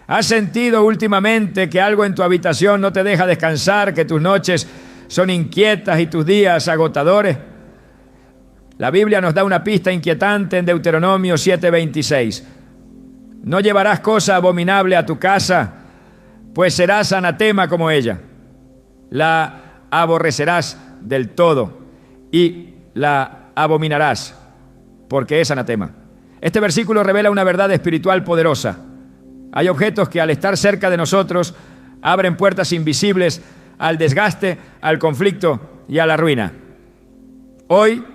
¿Has sentido últimamente que algo en tu habitación no te deja descansar, que tus noches son inquietas y tus días agotadores? La Biblia nos da una pista inquietante en Deuteronomio 7:26. No llevarás cosa abominable a tu casa, pues serás anatema como ella. La aborrecerás del todo y la abominarás, porque es anatema. Este versículo revela una verdad espiritual poderosa. Hay objetos que al estar cerca de nosotros abren puertas invisibles al desgaste, al conflicto y a la ruina. Hoy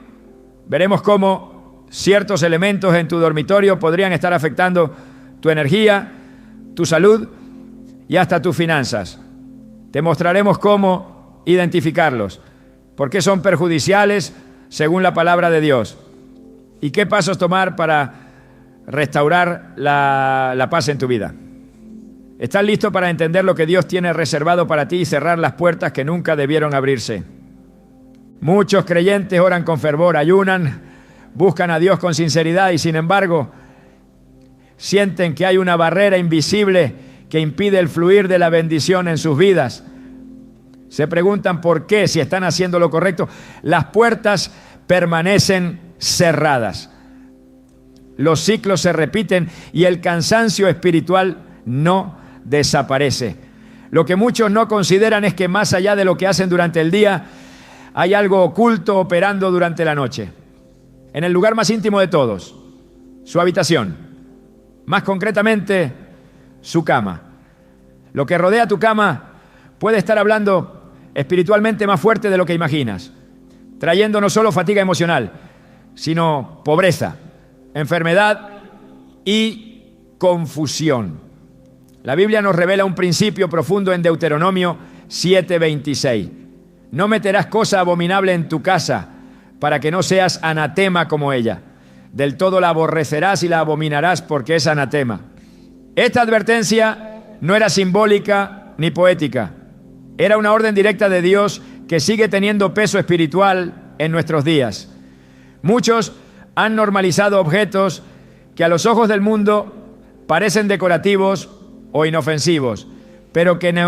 veremos cómo ciertos elementos en tu dormitorio podrían estar afectando tu energía, tu salud y hasta tus finanzas. Te mostraremos cómo identificarlos, por qué son perjudiciales según la palabra de Dios y qué pasos tomar para restaurar la paz en tu vida. ¿Estás listo para entender lo que Dios tiene reservado para ti y cerrar las puertas que nunca debieron abrirse? Muchos creyentes oran con fervor, ayunan, buscan a Dios con sinceridad y sin embargo sienten que hay una barrera invisible que impide el fluir de la bendición en sus vidas. Se preguntan por qué, si están haciendo lo correcto. Las puertas permanecen cerradas. Los ciclos se repiten y el cansancio espiritual no desaparece. Lo que muchos no consideran es que más allá de lo que hacen durante el día, hay algo oculto operando durante la noche. En el lugar más íntimo de todos, su habitación. Más concretamente, su cama. Lo que rodea tu cama puede estar hablando espiritualmente más fuerte de lo que imaginas, trayendo no solo fatiga emocional, sino pobreza, enfermedad y confusión. La Biblia nos revela un principio profundo en Deuteronomio 7:26. No meterás cosa abominable en tu casa para que no seas anatema como ella. Del todo la aborrecerás y la abominarás porque es anatema. Esta advertencia no era simbólica ni poética. Era una orden directa de Dios que sigue teniendo peso espiritual en nuestros días. Muchos han normalizado objetos que a los ojos del mundo parecen decorativos o inofensivos, pero que en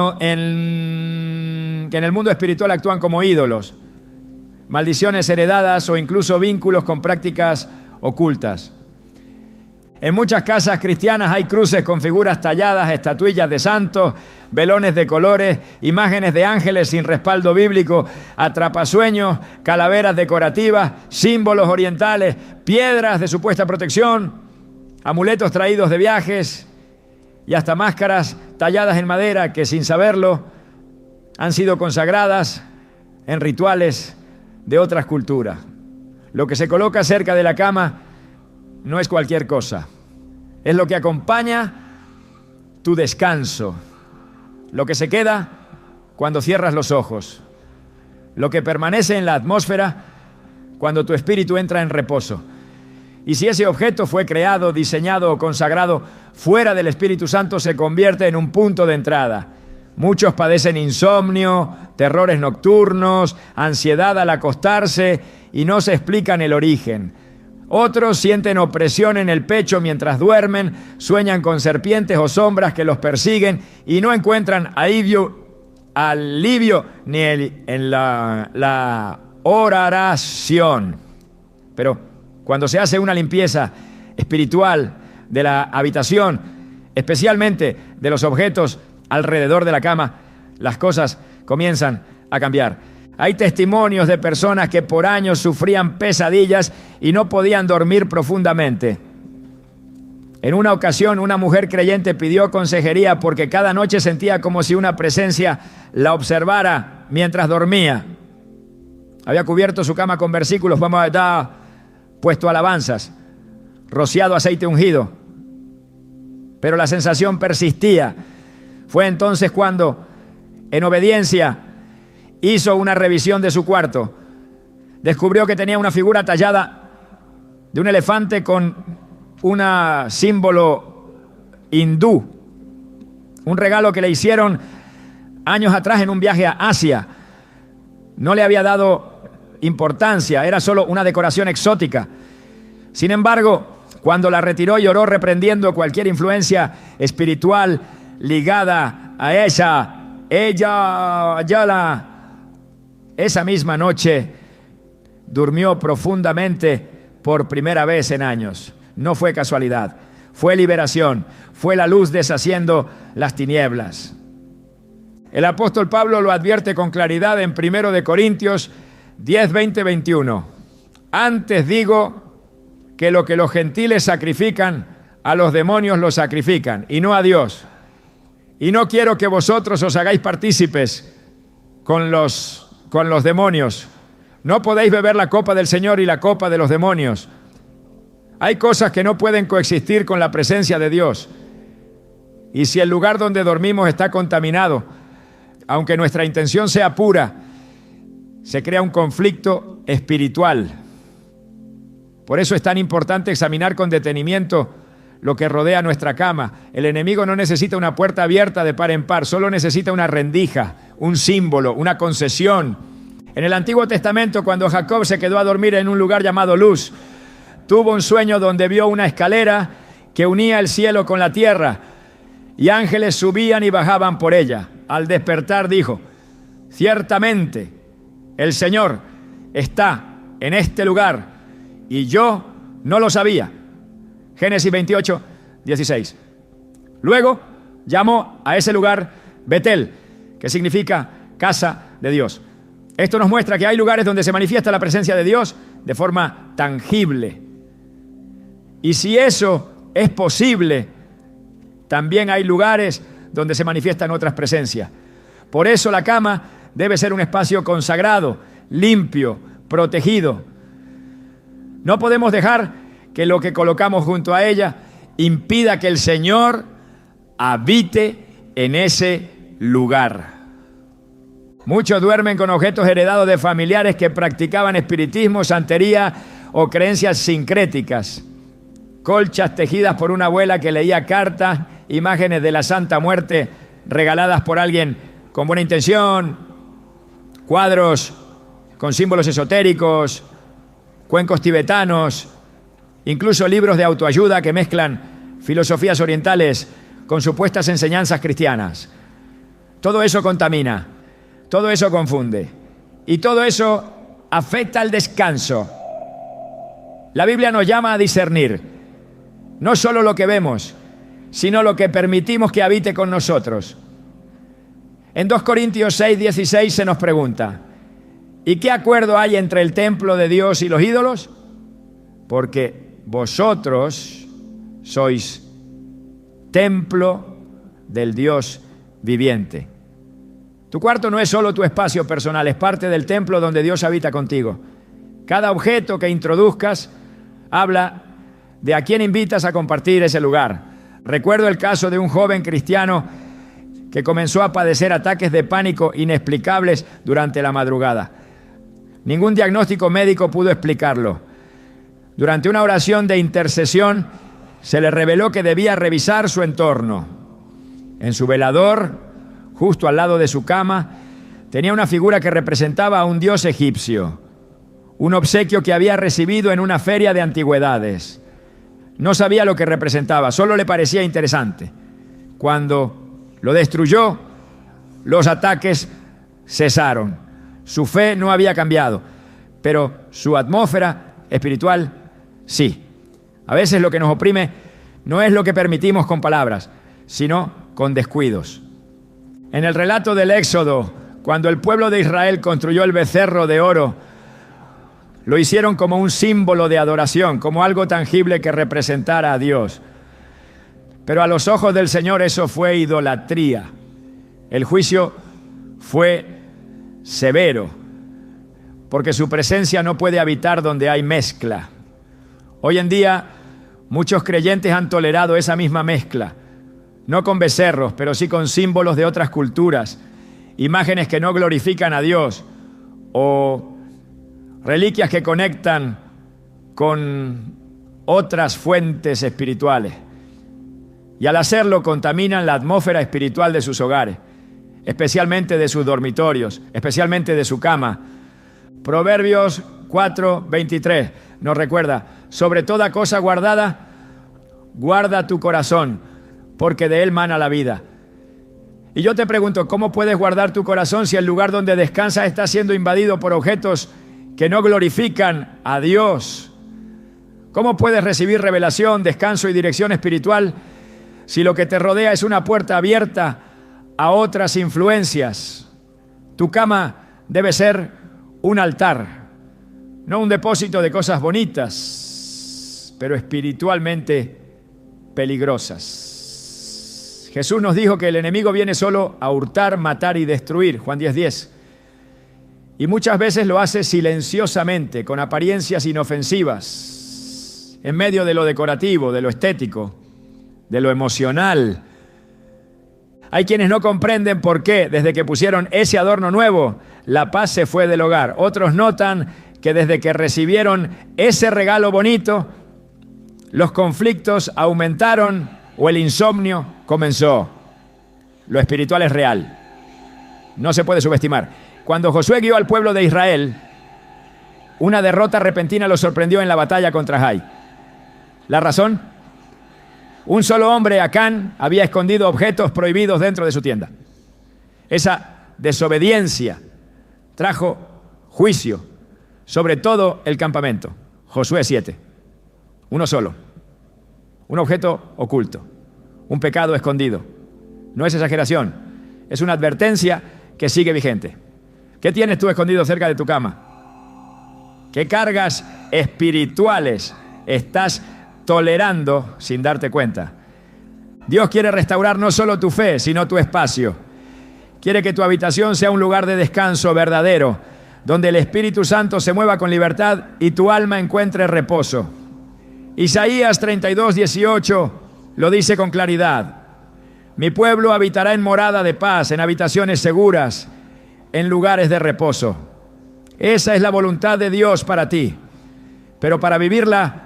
el mundo espiritual actúan como ídolos, maldiciones heredadas o incluso vínculos con prácticas ocultas. En muchas casas cristianas hay cruces con figuras talladas, estatuillas de santos, velones de colores, imágenes de ángeles sin respaldo bíblico, atrapasueños, calaveras decorativas, símbolos orientales, piedras de supuesta protección, amuletos traídos de viajes y hasta máscaras talladas en madera que sin saberlo han sido consagradas en rituales de otras culturas. Lo que se coloca cerca de la cama no es cualquier cosa. Es lo que acompaña tu descanso. Lo que se queda cuando cierras los ojos. Lo que permanece en la atmósfera cuando tu espíritu entra en reposo. Y si ese objeto fue creado, diseñado o consagrado fuera del Espíritu Santo, se convierte en un punto de entrada. Muchos padecen insomnio, terrores nocturnos, ansiedad al acostarse y no se explican el origen. Otros sienten opresión en el pecho mientras duermen, sueñan con serpientes o sombras que los persiguen y no encuentran alivio ni en la oración. Pero cuando se hace una limpieza espiritual de la habitación, especialmente de los objetos alrededor de la cama, las cosas comienzan a cambiar. Hay testimonios de personas que por años sufrían pesadillas y no podían dormir profundamente. En una ocasión, una mujer creyente pidió consejería porque cada noche sentía como si una presencia la observara mientras dormía. Había cubierto su cama con versículos, puesto alabanzas, rociado aceite ungido, pero la sensación persistía. Fue entonces cuando, en obediencia, hizo una revisión de su cuarto. Descubrió que tenía una figura tallada de un elefante con un símbolo hindú. Un regalo que le hicieron años atrás en un viaje a Asia. No le había dado importancia, era solo una decoración exótica. Sin embargo, Cuando la retiró y oró reprendiendo cualquier influencia espiritual ligada a esa misma noche durmió profundamente por primera vez en años. No fue casualidad, fue liberación, fue la luz deshaciendo las tinieblas. El apóstol Pablo lo advierte con claridad en 1 de Corintios 10, 20, 21. Antes digo que lo que los gentiles sacrifican, a los demonios lo sacrifican, y no a Dios. Y no quiero que vosotros os hagáis partícipes con los demonios. No podéis beber la copa del Señor y la copa de los demonios. Hay cosas que no pueden coexistir con la presencia de Dios. Y si el lugar donde dormimos está contaminado, aunque nuestra intención sea pura, se crea un conflicto espiritual. Por eso es tan importante examinar con detenimiento lo que rodea nuestra cama. El enemigo no necesita una puerta abierta de par en par, solo necesita una rendija, un símbolo, una concesión. En el Antiguo Testamento, cuando Jacob se quedó a dormir en un lugar llamado Luz, tuvo un sueño donde vio una escalera que unía el cielo con la tierra y ángeles subían y bajaban por ella. Al despertar dijo: ciertamente el Señor está en este lugar y yo no lo sabía. Génesis 28, 16. Luego llamó a ese lugar Betel, que significa casa de Dios. Esto nos muestra que hay lugares donde se manifiesta la presencia de Dios de forma tangible. Y si eso es posible, también hay lugares donde se manifiestan otras presencias. Por eso la cama debe ser un espacio consagrado, limpio, protegido. No podemos dejar que lo que colocamos junto a ella impida que el Señor habite en ese lugar. Muchos duermen con objetos heredados de familiares que practicaban espiritismo, santería o creencias sincréticas. Colchas tejidas por una abuela que leía cartas, imágenes de la Santa Muerte regaladas por alguien con buena intención, cuadros con símbolos esotéricos, cuencos tibetanos, incluso libros de autoayuda que mezclan filosofías orientales con supuestas enseñanzas cristianas. Todo eso contamina, todo eso confunde y todo eso afecta al descanso. La Biblia nos llama a discernir no solo lo que vemos, sino lo que permitimos que habite con nosotros. En 2 Corintios 6, 16 se nos pregunta: ¿y qué acuerdo hay entre el templo de Dios y los ídolos? Porque vosotros sois templo del Dios viviente. Tu cuarto no es solo tu espacio personal, es parte del templo donde Dios habita contigo. Cada objeto que introduzcas habla de a quién invitas a compartir ese lugar. Recuerdo el caso de un joven cristiano que comenzó a padecer ataques de pánico inexplicables durante la madrugada. Ningún diagnóstico médico pudo explicarlo. Durante una oración de intercesión se le reveló que debía revisar su entorno. En su velador, justo al lado de su cama, tenía una figura que representaba a un dios egipcio, un obsequio que había recibido en una feria de antigüedades. No sabía lo que representaba, solo le parecía interesante. Cuando lo destruyó, los ataques cesaron. Su fe no había cambiado, pero su atmósfera espiritual sí. A veces lo que nos oprime no es lo que permitimos con palabras, sino con descuidos. En el relato del Éxodo, cuando el pueblo de Israel construyó el becerro de oro, lo hicieron como un símbolo de adoración, como algo tangible que representara a Dios. Pero a los ojos del Señor eso fue idolatría. El juicio fue severo, porque su presencia no puede habitar donde hay mezcla. Hoy en día, muchos creyentes han tolerado esa misma mezcla, no con becerros, pero sí con símbolos de otras culturas, imágenes que no glorifican a Dios, o reliquias que conectan con otras fuentes espirituales. Y al hacerlo contaminan la atmósfera espiritual de sus hogares, especialmente de sus dormitorios, especialmente de su cama. Proverbios 4:23 nos recuerda: sobre toda cosa guardada, Guarda tu corazón, porque de él mana la vida. Y yo te pregunto, ¿cómo puedes guardar tu corazón si el lugar donde descansas está siendo invadido por objetos que no glorifican a Dios? ¿Cómo puedes recibir revelación, descanso y dirección espiritual si lo que te rodea es una puerta abierta a otras influencias? Tu cama debe ser un altar, no un depósito de cosas bonitas, pero espiritualmente peligrosas. Jesús nos dijo que el enemigo viene solo a hurtar, matar y destruir, Juan 10:10. Y muchas veces lo hace silenciosamente, con apariencias inofensivas, en medio de lo decorativo, de lo estético, de lo emocional. Hay quienes no comprenden por qué, desde que pusieron ese adorno nuevo, la paz se fue del hogar. Otros notan que desde que recibieron ese regalo bonito, los conflictos aumentaron o el insomnio comenzó. Lo espiritual es real. No se puede subestimar. Cuando Josué guió al pueblo de Israel, una derrota repentina lo sorprendió en la batalla contra Jai. ¿La razón? Un solo hombre, Acán, había escondido objetos prohibidos dentro de su tienda. Esa desobediencia trajo juicio sobre todo el campamento. Josué 7. Uno solo. Un objeto oculto. Un pecado escondido. No es exageración. Es una advertencia que sigue vigente. ¿Qué tienes tú escondido cerca de tu cama? ¿Qué cargas espirituales estás tolerando sin darte cuenta? Dios quiere restaurar no solo tu fe, sino tu espacio. Quiere que tu habitación sea un lugar de descanso verdadero, donde el Espíritu Santo se mueva con libertad y tu alma encuentre reposo. Isaías 32:18 lo dice con claridad. Mi pueblo habitará en morada de paz, en habitaciones seguras, en lugares de reposo. Esa es la voluntad de Dios para ti. Pero para vivirla,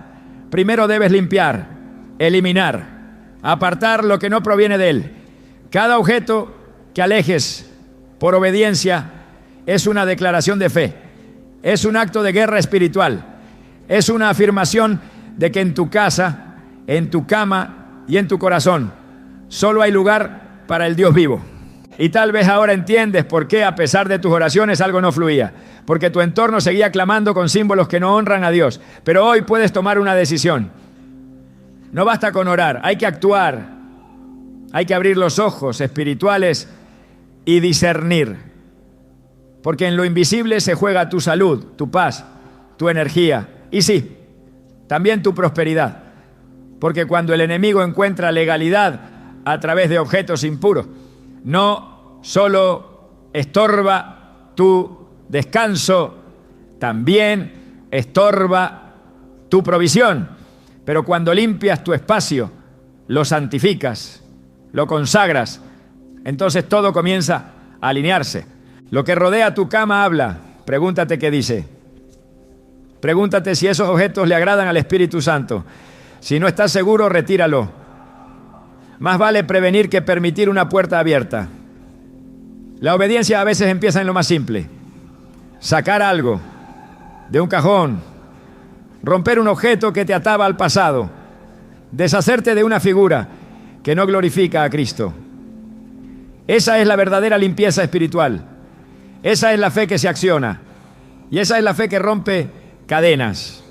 primero debes limpiar, eliminar, apartar lo que no proviene de Él. Cada objeto que alejes por obediencia es una declaración de fe, es un acto de guerra espiritual, es una afirmación de que en tu casa, en tu cama y en tu corazón solo hay lugar para el Dios vivo. Y tal vez ahora entiendes por qué a pesar de tus oraciones algo no fluía, porque tu entorno seguía clamando con símbolos que no honran a Dios. Pero hoy puedes tomar una decisión. No basta con orar, hay que actuar, hay que abrir los ojos espirituales y discernir, porque en lo invisible se juega tu salud, tu paz, tu energía y sí, también tu prosperidad, porque cuando el enemigo encuentra legalidad a través de objetos impuros, no solo estorba tu descanso, también estorba tu provisión. Pero cuando limpias tu espacio, lo santificas, lo consagras, entonces todo comienza a alinearse. Lo que rodea tu cama habla. Pregúntate qué dice. Pregúntate si esos objetos le agradan al Espíritu Santo. Si no estás seguro, retíralo. Más vale prevenir que permitir una puerta abierta. La obediencia a veces empieza en lo más simple. Sacar algo de un cajón, romper un objeto que te ataba al pasado, deshacerte de una figura que no glorifica a Cristo. Esa es la verdadera limpieza espiritual. Esa es la fe que se acciona. Y esa es la fe que rompe cadenas.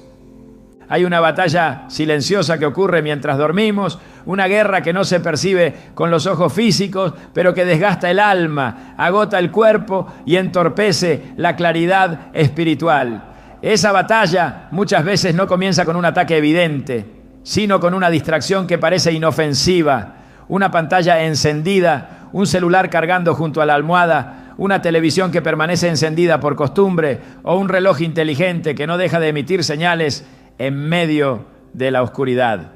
Hay una batalla silenciosa que ocurre mientras dormimos, una guerra que no se percibe con los ojos físicos, pero que desgasta el alma, agota el cuerpo y entorpece la claridad espiritual. Esa batalla muchas veces no comienza con un ataque evidente, sino con una distracción que parece inofensiva, una pantalla encendida, un celular cargando junto a la almohada, una televisión que permanece encendida por costumbre o un reloj inteligente que no deja de emitir señales en medio de la oscuridad.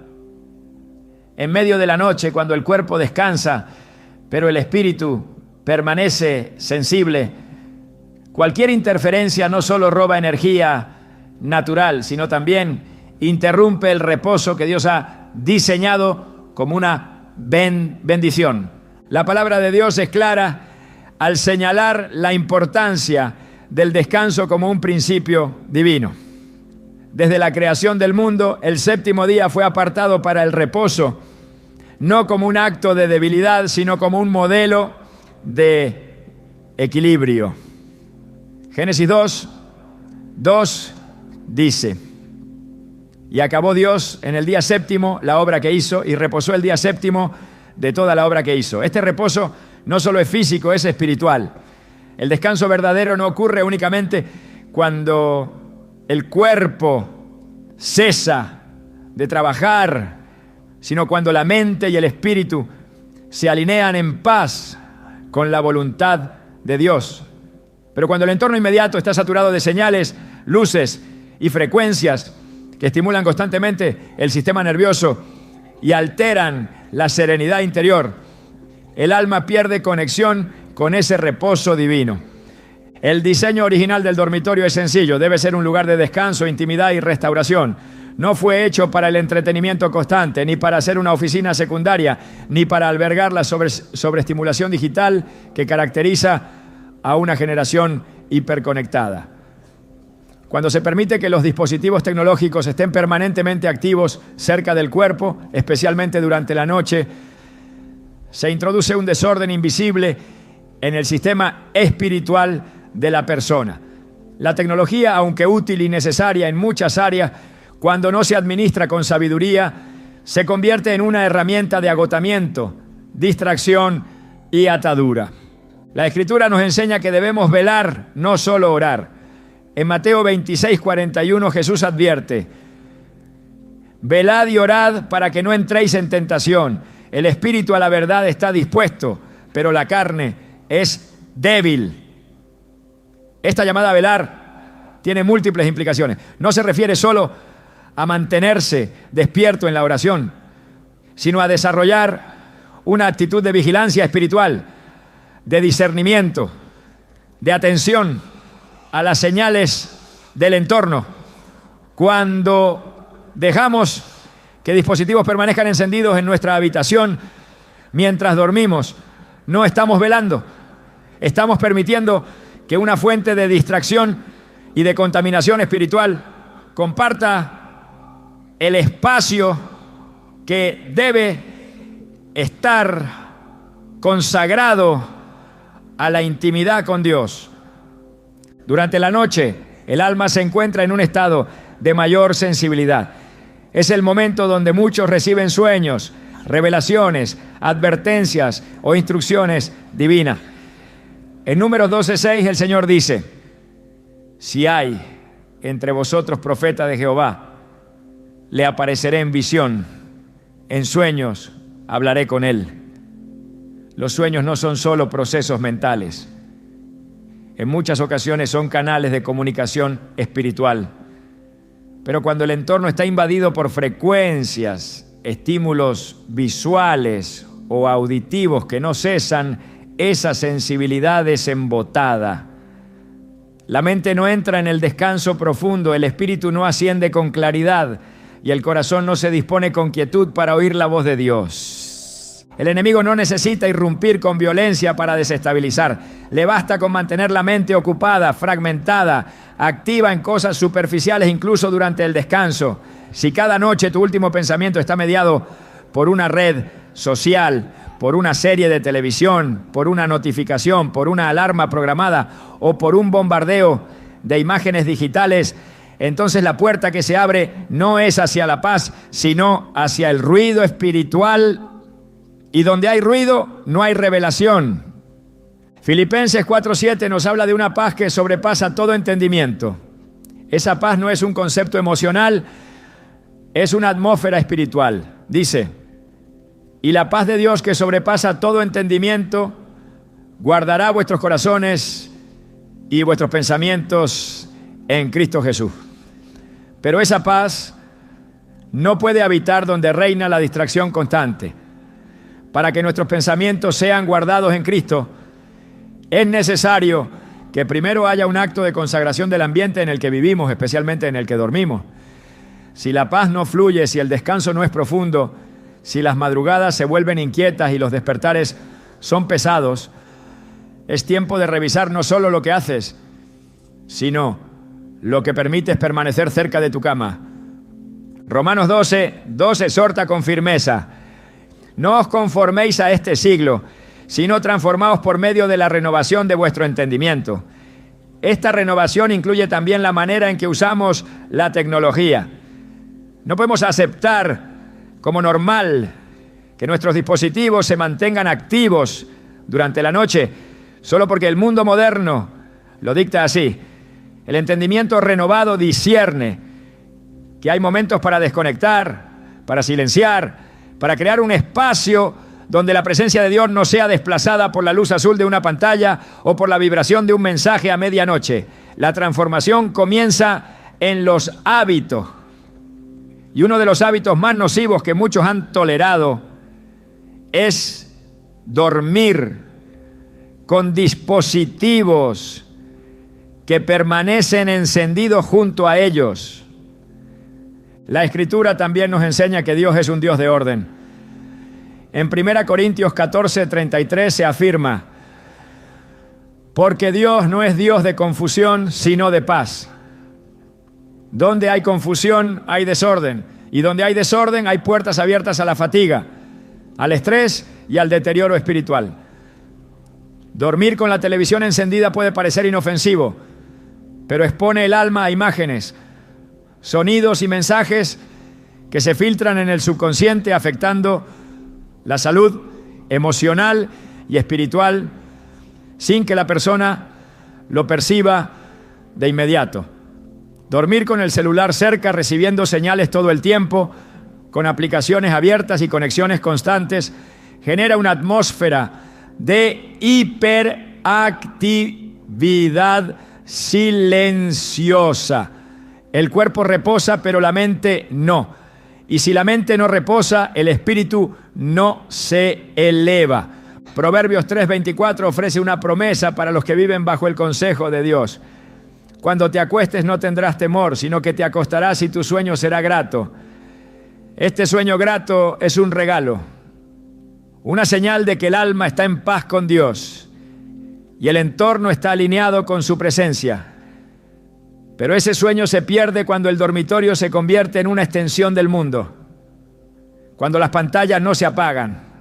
En medio de la noche, cuando el cuerpo descansa, pero el espíritu permanece sensible, cualquier interferencia no solo roba energía natural, sino también interrumpe el reposo que Dios ha diseñado como una bendición. La palabra de Dios es clara al señalar la importancia del descanso como un principio divino. Desde la creación del mundo, el séptimo día fue apartado para el reposo, no como un acto de debilidad, sino como un modelo de equilibrio. Génesis 2 dice: y acabó Dios en el día séptimo la obra que hizo, y reposó el día séptimo de toda la obra que hizo. Este reposo no solo es físico, es espiritual. El descanso verdadero no ocurre únicamente cuando el cuerpo cesa de trabajar, sino cuando la mente y el espíritu se alinean en paz con la voluntad de Dios. Pero cuando el entorno inmediato está saturado de señales, luces y frecuencias que estimulan constantemente el sistema nervioso y alteran la serenidad interior, el alma pierde conexión con ese reposo divino. El diseño original del dormitorio es sencillo: debe ser un lugar de descanso, intimidad y restauración. No fue hecho para el entretenimiento constante, ni para ser una oficina secundaria, ni para albergar la sobreestimulación digital que caracteriza a una generación hiperconectada. Cuando se permite que los dispositivos tecnológicos estén permanentemente activos cerca del cuerpo, especialmente durante la noche, se introduce un desorden invisible en el sistema espiritual de la persona. La tecnología, aunque útil y necesaria en muchas áreas, cuando no se administra con sabiduría, se convierte en una herramienta de agotamiento, distracción y atadura. La Escritura nos enseña que debemos velar, no solo orar. En Mateo 26:41 Jesús advierte: velad y orad para que no entréis en tentación. El espíritu a la verdad está dispuesto, pero la carne es débil. Esta llamada a velar tiene múltiples implicaciones. No se refiere solo a mantenerse despierto en la oración, sino a desarrollar una actitud de vigilancia espiritual, de discernimiento, de atención a las señales del entorno. Cuando dejamos que dispositivos permanezcan encendidos en nuestra habitación mientras dormimos, no estamos velando. Estamos permitiendo que una fuente de distracción y de contaminación espiritual comparta el espacio que debe estar consagrado a la intimidad con Dios. Durante la noche, el alma se encuentra en un estado de mayor sensibilidad. Es el momento donde muchos reciben sueños, revelaciones, advertencias o instrucciones divinas. En Números 12:6 el Señor dice: si hay entre vosotros profeta de Jehová, le apareceré en visión, en sueños hablaré con él. Los sueños no son solo procesos mentales. En muchas ocasiones son canales de comunicación espiritual. Pero cuando el entorno está invadido por frecuencias, estímulos visuales o auditivos que no cesan, esa sensibilidad es embotada. La mente no entra en el descanso profundo, el espíritu no asciende con claridad y el corazón no se dispone con quietud para oír la voz de Dios. El enemigo no necesita irrumpir con violencia para desestabilizar. Le basta con mantener la mente ocupada, fragmentada, activa en cosas superficiales, incluso durante el descanso. Si cada noche tu último pensamiento está mediado por una red social, por una serie de televisión, por una notificación, por una alarma programada o por un bombardeo de imágenes digitales, entonces la puerta que se abre no es hacia la paz, sino hacia el ruido espiritual. Y donde hay ruido, no hay revelación. Filipenses 4:7 nos habla de una paz que sobrepasa todo entendimiento. Esa paz no es un concepto emocional, es una atmósfera espiritual. Dice: y la paz de Dios que sobrepasa todo entendimiento guardará vuestros corazones y vuestros pensamientos en Cristo Jesús. Pero esa paz no puede habitar donde reina la distracción constante. Para que nuestros pensamientos sean guardados en Cristo, es necesario que primero haya un acto de consagración del ambiente en el que vivimos, especialmente en el que dormimos. Si la paz no fluye, si el descanso no es profundo, si las madrugadas se vuelven inquietas y los despertares son pesados, es tiempo de revisar no solo lo que haces, sino lo que permite es permanecer cerca de tu cama. Romanos 12:2 exhorta con firmeza: no os conforméis a este siglo, sino transformaos por medio de la renovación de vuestro entendimiento. Esta renovación incluye también la manera en que usamos la tecnología. No podemos aceptar como normal que nuestros dispositivos se mantengan activos durante la noche, solo porque el mundo moderno lo dicta así. El entendimiento renovado discierne que hay momentos para desconectar, para silenciar, para crear un espacio donde la presencia de Dios no sea desplazada por la luz azul de una pantalla o por la vibración de un mensaje a medianoche. La transformación comienza en los hábitos. Y uno de los hábitos más nocivos que muchos han tolerado es dormir con dispositivos que permanecen encendidos junto a ellos. La Escritura también nos enseña que Dios es un Dios de orden. En 1 Corintios 14:33 se afirma: porque Dios no es Dios de confusión, sino de paz. Donde hay confusión, hay desorden. Y donde hay desorden, hay puertas abiertas a la fatiga, al estrés y al deterioro espiritual. Dormir con la televisión encendida puede parecer inofensivo, pero expone el alma a imágenes, sonidos y mensajes que se filtran en el subconsciente, afectando la salud emocional y espiritual sin que la persona lo perciba de inmediato. Dormir con el celular cerca, recibiendo señales todo el tiempo, con aplicaciones abiertas y conexiones constantes, genera una atmósfera de hiperactividad silenciosa. El cuerpo reposa, pero la mente no. Y si la mente no reposa, el espíritu no se eleva. Proverbios 3:24 ofrece una promesa para los que viven bajo el consejo de Dios. Cuando te acuestes no tendrás temor, sino que te acostarás y tu sueño será grato. Este sueño grato es un regalo, una señal de que el alma está en paz con Dios y el entorno está alineado con su presencia. Pero ese sueño se pierde cuando el dormitorio se convierte en una extensión del mundo, cuando las pantallas no se apagan,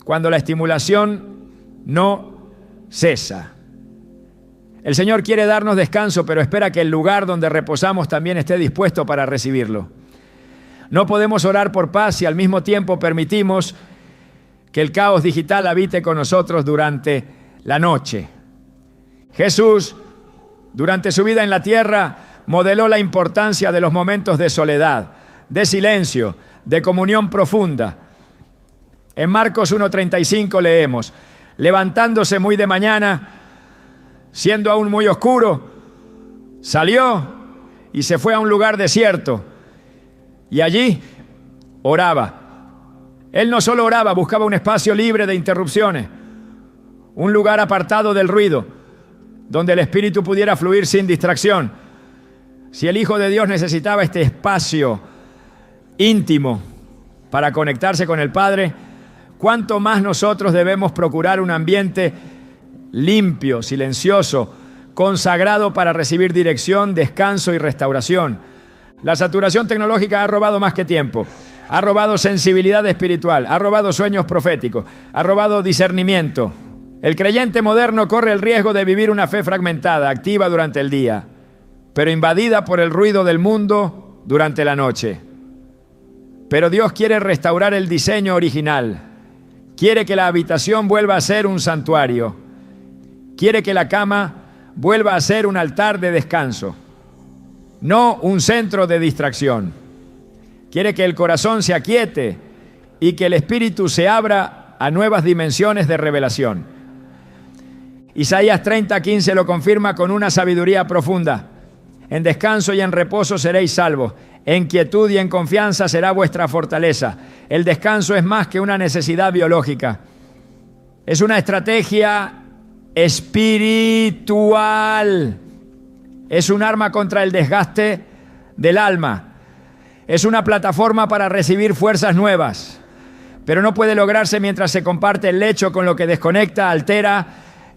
cuando la estimulación no cesa. El Señor quiere darnos descanso, pero espera que el lugar donde reposamos también esté dispuesto para recibirlo. No podemos orar por paz si al mismo tiempo permitimos que el caos digital habite con nosotros durante la noche. Jesús, durante su vida en la tierra, modeló la importancia de los momentos de soledad, de silencio, de comunión profunda. En Marcos 1:35 leemos: levantándose muy de mañana, siendo aún muy oscuro, salió y se fue a un lugar desierto y allí oraba. Él no solo oraba, buscaba un espacio libre de interrupciones, un lugar apartado del ruido, donde el Espíritu pudiera fluir sin distracción. Si el Hijo de Dios necesitaba este espacio íntimo para conectarse con el Padre, ¿cuánto más nosotros debemos procurar un ambiente limpio, silencioso, consagrado para recibir dirección, descanso y restauración? La saturación tecnológica ha robado más que tiempo, ha robado sensibilidad espiritual, ha robado sueños proféticos, ha robado discernimiento. El creyente moderno corre el riesgo de vivir una fe fragmentada, activa durante el día, pero invadida por el ruido del mundo durante la noche. Pero Dios quiere restaurar el diseño original. Quiere que la habitación vuelva a ser un santuario. Quiere que la cama vuelva a ser un altar de descanso, no un centro de distracción. Quiere que el corazón se aquiete y que el espíritu se abra a nuevas dimensiones de revelación. Isaías 30:15 lo confirma con una sabiduría profunda. En descanso y en reposo seréis salvos. En quietud y en confianza será vuestra fortaleza. El descanso es más que una necesidad biológica. Es una estrategia espiritual. Es un arma contra el desgaste del alma. Es una plataforma para recibir fuerzas nuevas. Pero no puede lograrse mientras se comparte el lecho con lo que desconecta, altera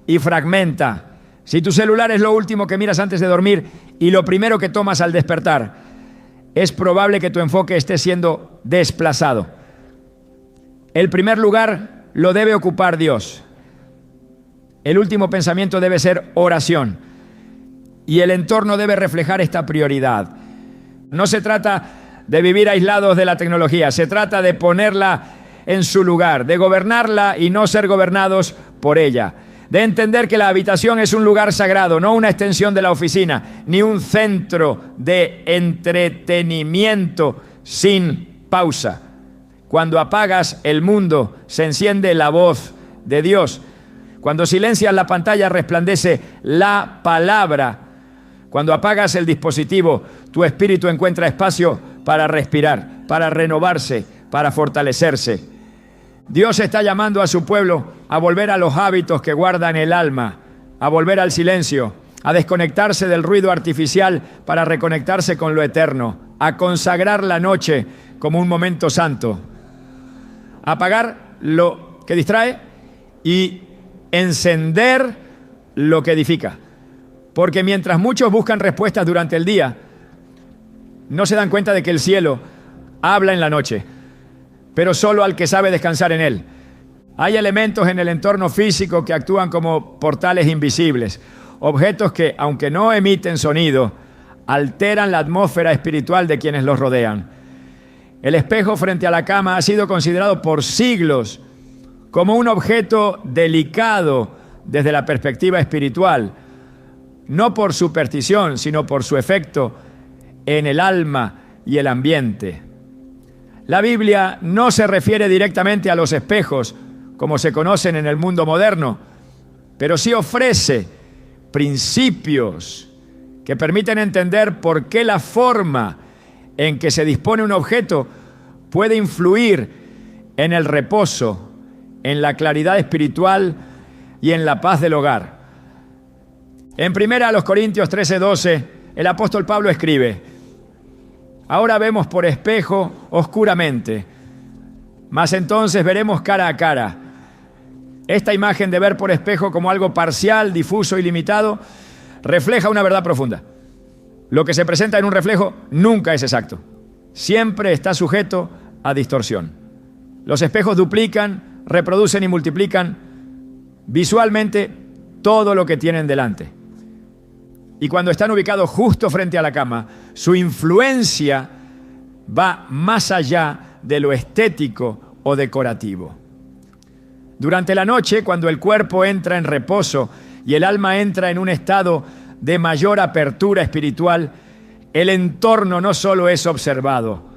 y fragmenta. Si tu celular es lo último que miras antes de dormir y lo primero que tomas al despertar, es probable que tu enfoque esté siendo desplazado. El primer lugar lo debe ocupar Dios. El último pensamiento debe ser oración. Y el entorno debe reflejar esta prioridad. No se trata de vivir aislados de la tecnología, se trata de ponerla en su lugar, de gobernarla y no ser gobernados por ella. De entender que la habitación es un lugar sagrado, no una extensión de la oficina, ni un centro de entretenimiento sin pausa. Cuando apagas el mundo, se enciende la voz de Dios. Cuando silencias la pantalla, resplandece la palabra. Cuando apagas el dispositivo, tu espíritu encuentra espacio para respirar, para renovarse, para fortalecerse. Dios está llamando a su pueblo a volver a los hábitos que guardan el alma, a volver al silencio, a desconectarse del ruido artificial para reconectarse con lo eterno, a consagrar la noche como un momento santo, a apagar lo que distrae y encender lo que edifica. Porque mientras muchos buscan respuestas durante el día, no se dan cuenta de que el cielo habla en la noche, pero solo al que sabe descansar en él. Hay elementos en el entorno físico que actúan como portales invisibles, objetos que, aunque no emiten sonido, alteran la atmósfera espiritual de quienes los rodean. El espejo frente a la cama ha sido considerado por siglos como un objeto delicado desde la perspectiva espiritual, no por superstición, sino por su efecto en el alma y el ambiente. La Biblia no se refiere directamente a los espejos, como se conocen en el mundo moderno, pero sí ofrece principios que permiten entender por qué la forma en que se dispone un objeto puede influir en el reposo, en la claridad espiritual y en la paz del hogar. En 1 Corintios 13:12, el apóstol Pablo escribe: ahora vemos por espejo oscuramente, mas entonces veremos cara a cara. Esta imagen de ver por espejo como algo parcial, difuso y limitado refleja una verdad profunda. Lo que se presenta en un reflejo nunca es exacto. Siempre está sujeto a distorsión. Los espejos duplican, reproducen y multiplican visualmente todo lo que tienen delante. Y cuando están ubicados justo frente a la cama, su influencia va más allá de lo estético o decorativo. Durante la noche, cuando el cuerpo entra en reposo y el alma entra en un estado de mayor apertura espiritual, el entorno no solo es observado,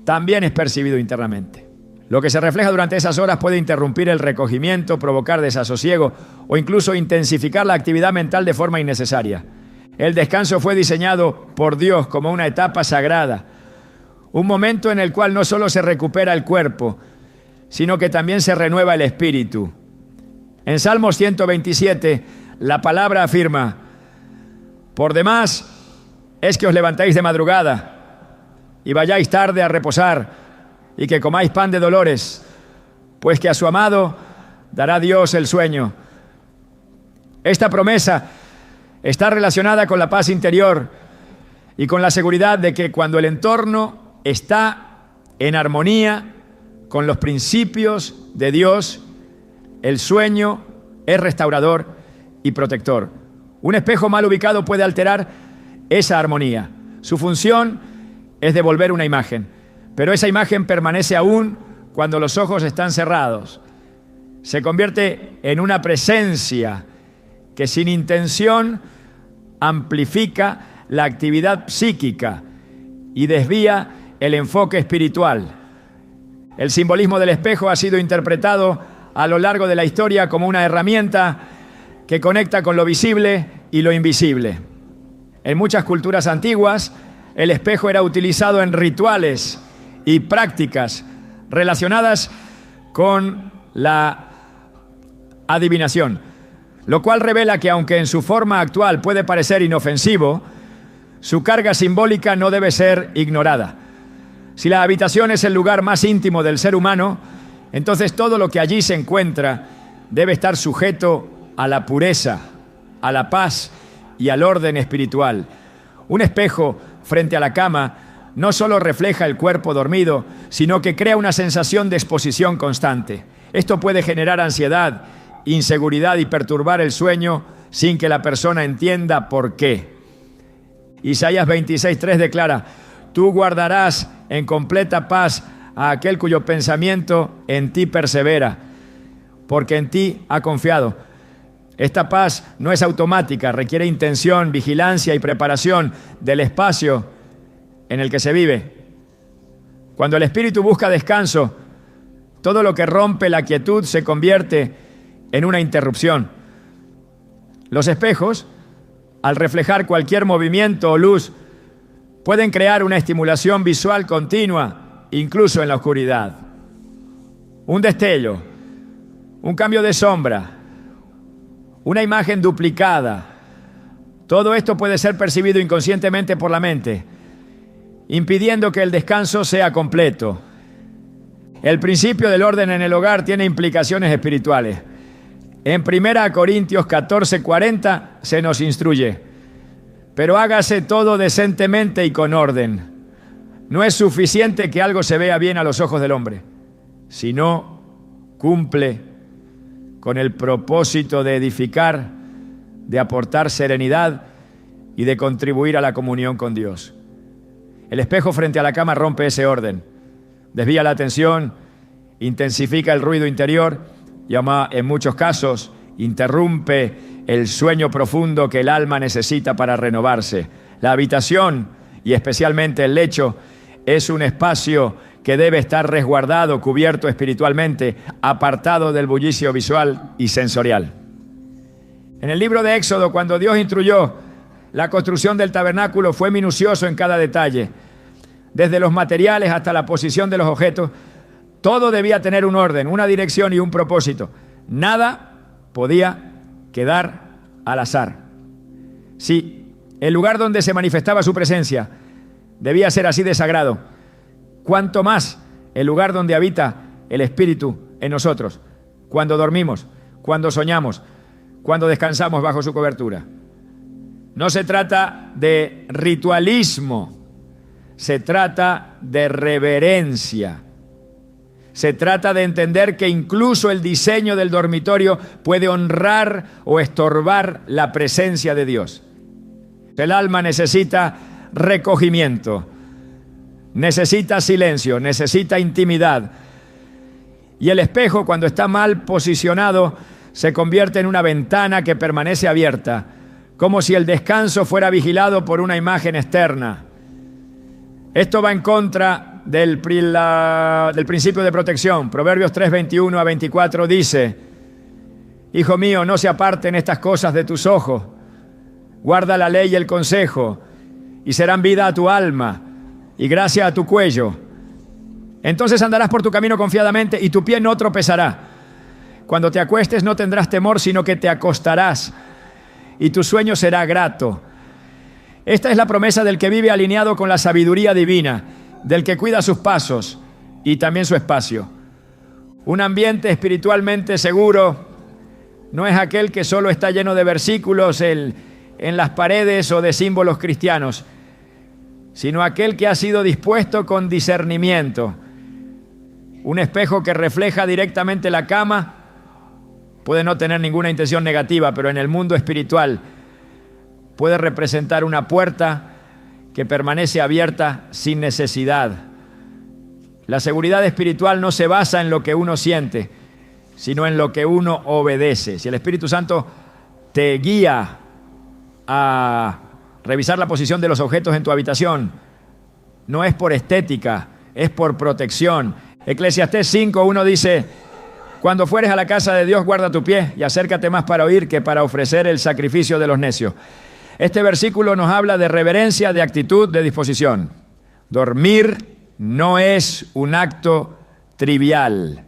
también es percibido internamente. Lo que se refleja durante esas horas puede interrumpir el recogimiento, provocar desasosiego o incluso intensificar la actividad mental de forma innecesaria. El descanso fue diseñado por Dios como una etapa sagrada, un momento en el cual no solo se recupera el cuerpo, sino que también se renueva el espíritu. En Salmos 127, la palabra afirma: por demás es que os levantéis de madrugada y vayáis tarde a reposar y que comáis pan de dolores, pues que a su amado dará Dios el sueño. Esta promesa está relacionada con la paz interior y con la seguridad de que cuando el entorno está en armonía con los principios de Dios, el sueño es restaurador y protector. Un espejo mal ubicado puede alterar esa armonía. Su función es devolver una imagen, pero esa imagen permanece aún cuando los ojos están cerrados. Se convierte en una presencia que sin intención amplifica la actividad psíquica y desvía el enfoque espiritual. El simbolismo del espejo ha sido interpretado a lo largo de la historia como una herramienta que conecta con lo visible y lo invisible. En muchas culturas antiguas, el espejo era utilizado en rituales y prácticas relacionadas con la adivinación, lo cual revela que aunque en su forma actual puede parecer inofensivo, su carga simbólica no debe ser ignorada. Si la habitación es el lugar más íntimo del ser humano, entonces todo lo que allí se encuentra debe estar sujeto a la pureza, a la paz y al orden espiritual. Un espejo frente a la cama no solo refleja el cuerpo dormido, sino que crea una sensación de exposición constante. Esto puede generar ansiedad, inseguridad y perturbar el sueño sin que la persona entienda por qué. Isaías 26:3 declara: tú guardarás en completa paz a aquel cuyo pensamiento en ti persevera, porque en ti ha confiado. Esta paz no es automática, requiere intención, vigilancia y preparación del espacio en el que se vive. Cuando el espíritu busca descanso, todo lo que rompe la quietud se convierte en una interrupción. Los espejos, al reflejar cualquier movimiento o luz, pueden crear una estimulación visual continua, incluso en la oscuridad. Un destello, un cambio de sombra, una imagen duplicada. Todo esto puede ser percibido inconscientemente por la mente, impidiendo que el descanso sea completo. El principio del orden en el hogar tiene implicaciones espirituales. En 1 Corintios 14:40 se nos instruye: pero hágase todo decentemente y con orden. No es suficiente que algo se vea bien a los ojos del hombre, sino cumple con el propósito de edificar, de aportar serenidad y de contribuir a la comunión con Dios. El espejo frente a la cama rompe ese orden, desvía la atención, intensifica el ruido interior y en muchos casos interrumpe el sueño profundo que el alma necesita para renovarse. La habitación, y especialmente el lecho, es un espacio que debe estar resguardado, cubierto espiritualmente, apartado del bullicio visual y sensorial. En el libro de Éxodo, cuando Dios instruyó la construcción del tabernáculo, fue minucioso en cada detalle. Desde los materiales hasta la posición de los objetos, todo debía tener un orden, una dirección y un propósito. Nada podía quedar al azar. Si el lugar donde se manifestaba su presencia debía ser así de sagrado, cuanto más el lugar donde habita el Espíritu en nosotros, cuando dormimos, cuando soñamos, cuando descansamos bajo su cobertura. No se trata de ritualismo, se trata de reverencia. Se trata de entender que incluso el diseño del dormitorio puede honrar o estorbar la presencia de Dios. El alma necesita recogimiento, necesita silencio, necesita intimidad. Y el espejo, cuando está mal posicionado, se convierte en una ventana que permanece abierta, como si el descanso fuera vigilado por una imagen externa. Esto va en contra del principio de protección. Proverbios 3:21-24 dice: hijo mío, no se aparten estas cosas de tus ojos. Guarda la ley y el consejo, y serán vida a tu alma y gracia a tu cuello. Entonces andarás por tu camino confiadamente y tu pie no tropezará. Cuando te acuestes no tendrás temor, sino que te acostarás y tu sueño será grato. Esta es la promesa del que vive alineado con la sabiduría divina, del que cuida sus pasos y también su espacio. Un ambiente espiritualmente seguro no es aquel que solo está lleno de versículos en las paredes o de símbolos cristianos, sino aquel que ha sido dispuesto con discernimiento. Un espejo que refleja directamente la cama puede no tener ninguna intención negativa, pero en el mundo espiritual puede representar una puerta que permanece abierta sin necesidad. La seguridad espiritual no se basa en lo que uno siente, sino en lo que uno obedece. Si el Espíritu Santo te guía a revisar la posición de los objetos en tu habitación, no es por estética, es por protección. Eclesiastés 5:1 dice: cuando fueres a la casa de Dios, guarda tu pie y acércate más para oír que para ofrecer el sacrificio de los necios. Este versículo nos habla de reverencia, de actitud, de disposición. Dormir no es un acto trivial,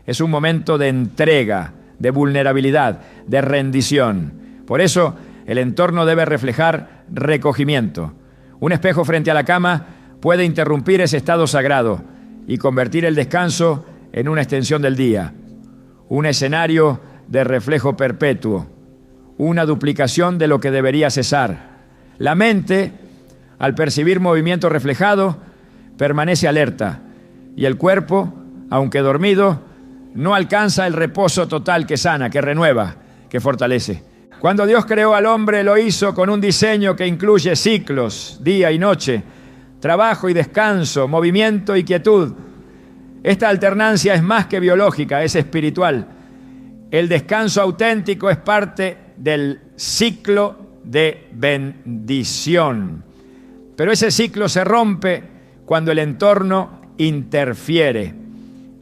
es un momento de entrega, de vulnerabilidad, de rendición. Por eso, el entorno debe reflejar recogimiento. Un espejo frente a la cama puede interrumpir ese estado sagrado y convertir el descanso en una extensión del día, un escenario de reflejo perpetuo. una duplicación de lo que debería cesar. La mente, al percibir movimiento reflejado, permanece alerta y el cuerpo, aunque dormido, no alcanza el reposo total que sana, que renueva, que fortalece. Cuando Dios creó al hombre, lo hizo con un diseño que incluye ciclos, día y noche, trabajo y descanso, movimiento y quietud. Esta alternancia es más que biológica, es espiritual. El descanso auténtico es parte del ciclo de bendición. Pero ese ciclo se rompe cuando el entorno interfiere.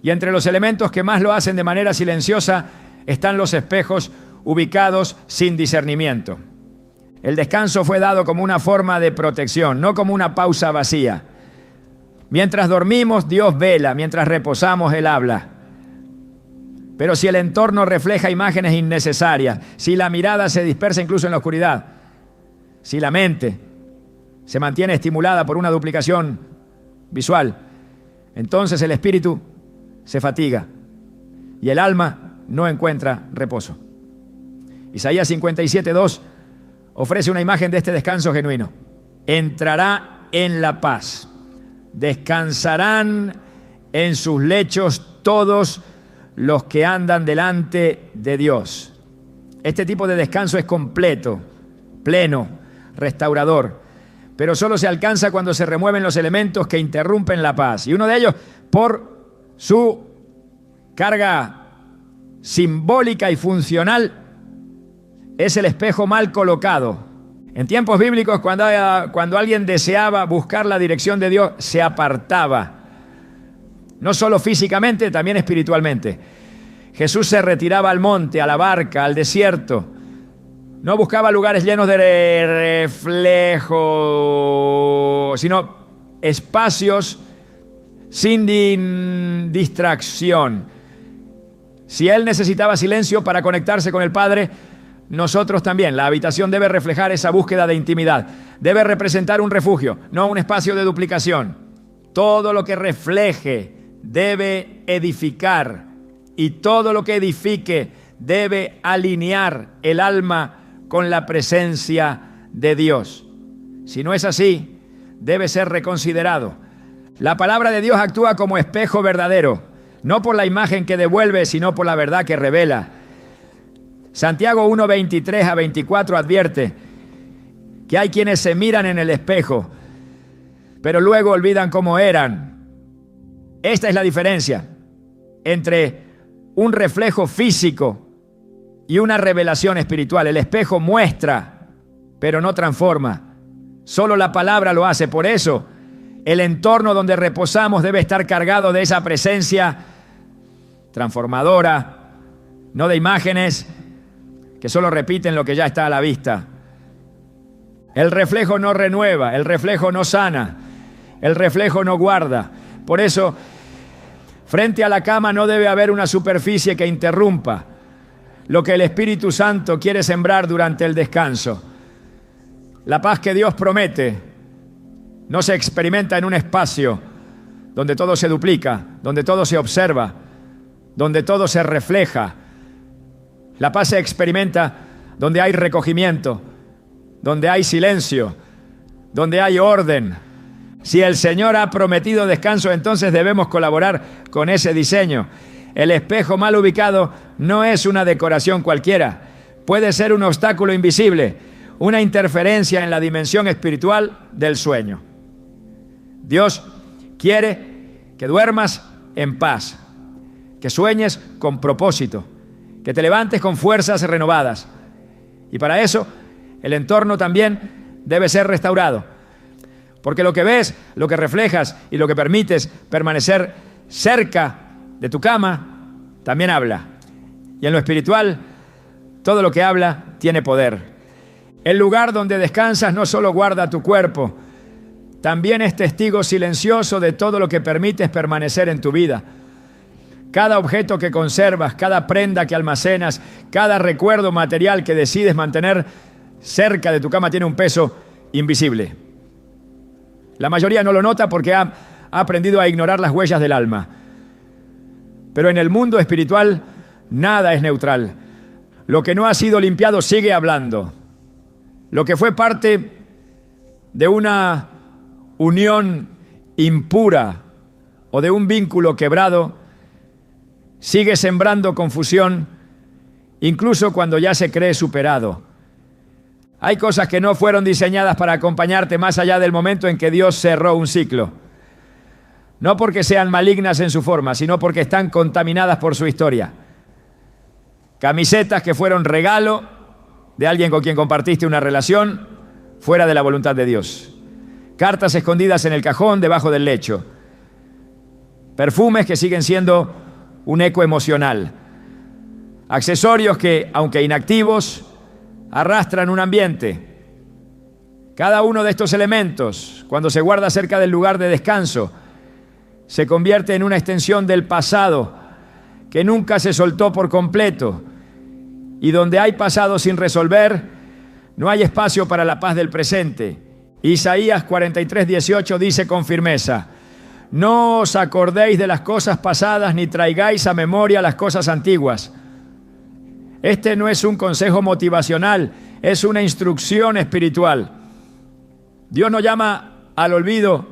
Y entre los elementos que más lo hacen de manera silenciosa están los espejos ubicados sin discernimiento. El descanso fue dado como una forma de protección, no como una pausa vacía. Mientras dormimos, Dios vela, mientras reposamos, Él habla. Pero si el entorno refleja imágenes innecesarias, si la mirada se dispersa incluso en la oscuridad, si la mente se mantiene estimulada por una duplicación visual, entonces el espíritu se fatiga y el alma no encuentra reposo. Isaías 57:2 ofrece una imagen de este descanso genuino. Entrará en la paz, descansarán en sus lechos todos los que andan delante de Dios. Este tipo de descanso es completo, pleno, restaurador, pero solo se alcanza cuando se remueven los elementos que interrumpen la paz. Y uno de ellos, por su carga simbólica y funcional, es el espejo mal colocado. En tiempos bíblicos, cuando alguien deseaba buscar la dirección de Dios, se apartaba. No solo físicamente, también espiritualmente. Jesús se retiraba al monte, a la barca, al desierto. No buscaba lugares llenos de reflejo, sino espacios sin distracción. Si Él necesitaba silencio para conectarse con el Padre, nosotros también. La habitación debe reflejar esa búsqueda de intimidad. Debe representar un refugio, no un espacio de duplicación. Todo lo que refleje debe edificar y todo lo que edifique debe alinear el alma con la presencia de Dios. Si no es así, debe ser reconsiderado. La palabra de Dios actúa como espejo verdadero, no por la imagen que devuelve, sino por la verdad que revela. Santiago 1:23-24 advierte que hay quienes se miran en el espejo, pero luego olvidan cómo eran. Esta es la diferencia entre un reflejo físico y una revelación espiritual. El espejo muestra, pero no transforma. Solo la palabra lo hace. Por eso, el entorno donde reposamos debe estar cargado de esa presencia transformadora, no de imágenes que solo repiten lo que ya está a la vista. El reflejo no renueva, el reflejo no sana, el reflejo no guarda. Por eso, frente a la cama no debe haber una superficie que interrumpa lo que el Espíritu Santo quiere sembrar durante el descanso. La paz que Dios promete no se experimenta en un espacio donde todo se duplica, donde todo se observa, donde todo se refleja. La paz se experimenta donde hay recogimiento, donde hay silencio, donde hay orden. Si el Señor ha prometido descanso, entonces debemos colaborar con ese diseño. El espejo mal ubicado no es una decoración cualquiera. Puede ser un obstáculo invisible, una interferencia en la dimensión espiritual del sueño. Dios quiere que duermas en paz, que sueñes con propósito, que te levantes con fuerzas renovadas. Y para eso, el entorno también debe ser restaurado. Porque lo que ves, lo que reflejas y lo que permites permanecer cerca de tu cama, también habla. Y en lo espiritual, todo lo que habla tiene poder. El lugar donde descansas no solo guarda tu cuerpo, también es testigo silencioso de todo lo que permites permanecer en tu vida. Cada objeto que conservas, cada prenda que almacenas, cada recuerdo material que decides mantener cerca de tu cama tiene un peso invisible. La mayoría no lo nota porque ha aprendido a ignorar las huellas del alma. Pero en el mundo espiritual nada es neutral. Lo que no ha sido limpiado sigue hablando. Lo que fue parte de una unión impura o de un vínculo quebrado sigue sembrando confusión, incluso cuando ya se cree superado. Hay cosas que no fueron diseñadas para acompañarte más allá del momento en que Dios cerró un ciclo. No porque sean malignas en su forma, sino porque están contaminadas por su historia. Camisetas que fueron regalo de alguien con quien compartiste una relación fuera de la voluntad de Dios. Cartas escondidas en el cajón debajo del lecho. Perfumes que siguen siendo un eco emocional. Accesorios que, aunque inactivos, arrastran un ambiente. Cada uno de estos elementos, cuando se guarda cerca del lugar de descanso, se convierte en una extensión del pasado que nunca se soltó por completo, y donde hay pasado sin resolver, no hay espacio para la paz del presente. Isaías 43:18 dice con firmeza: no os acordéis de las cosas pasadas, ni traigáis a memoria las cosas antiguas. Este no es un consejo motivacional, es una instrucción espiritual. Dios no llama al olvido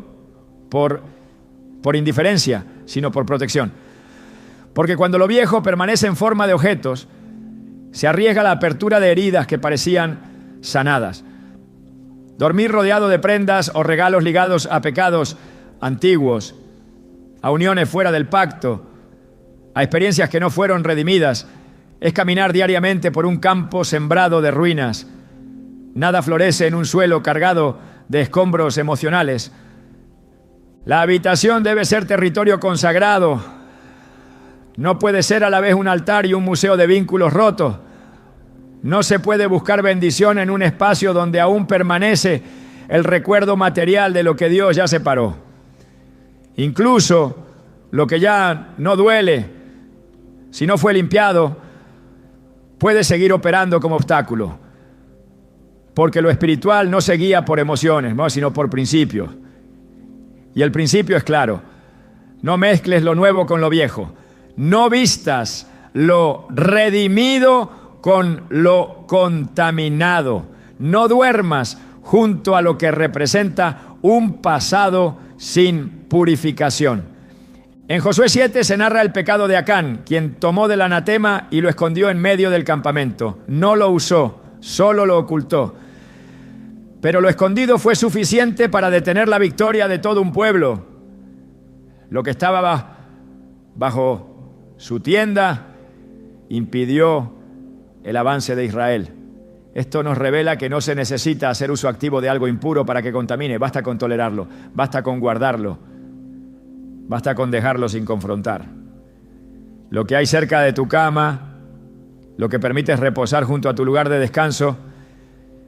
por indiferencia, sino por protección. Porque cuando lo viejo permanece en forma de objetos, se arriesga la apertura de heridas que parecían sanadas. Dormir rodeado de prendas o regalos ligados a pecados antiguos, a uniones fuera del pacto, a experiencias que no fueron redimidas, es caminar diariamente por un campo sembrado de ruinas. Nada florece en un suelo cargado de escombros emocionales. La habitación debe ser territorio consagrado. No puede ser a la vez un altar y un museo de vínculos rotos. No se puede buscar bendición en un espacio donde aún permanece el recuerdo material de lo que Dios ya separó. Incluso lo que ya no duele, si no fue limpiado, puede seguir operando como obstáculo. Porque lo espiritual no se guía por emociones, ¿no?, sino por principios. Y el principio es claro: no mezcles lo nuevo con lo viejo. No vistas lo redimido con lo contaminado. No duermas junto a lo que representa un pasado sin purificación. En Josué 7 se narra el pecado de Acán, quien tomó del anatema y lo escondió en medio del campamento. No lo usó, solo lo ocultó. Pero lo escondido fue suficiente para detener la victoria de todo un pueblo. Lo que estaba bajo su tienda impidió el avance de Israel. Esto nos revela que no se necesita hacer uso activo de algo impuro para que contamine. Basta con tolerarlo, basta con guardarlo, basta con dejarlo sin confrontar. Lo que hay cerca de tu cama, lo que permites reposar junto a tu lugar de descanso,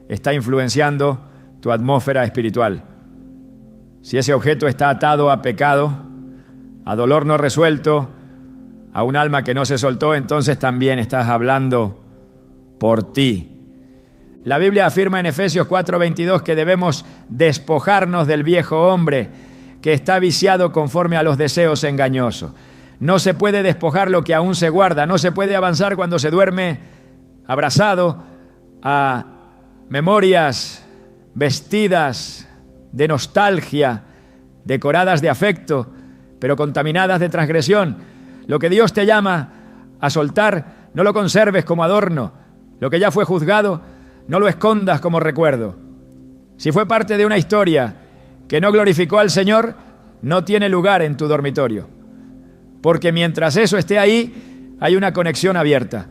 está influenciando tu atmósfera espiritual. Si ese objeto está atado a pecado, a dolor no resuelto, a un alma que no se soltó, entonces también estás hablando por ti. La Biblia afirma en Efesios 4:22 que debemos despojarnos del viejo hombre que está viciado conforme a los deseos engañosos. No se puede despojar lo que aún se guarda, no se puede avanzar cuando se duerme abrazado a memorias vestidas de nostalgia, decoradas de afecto, pero contaminadas de transgresión. Lo que Dios te llama a soltar, no lo conserves como adorno. Lo que ya fue juzgado, no lo escondas como recuerdo. Si fue parte de una historia que no glorificó al Señor, no tiene lugar en tu dormitorio. Porque mientras eso esté ahí, hay una conexión abierta.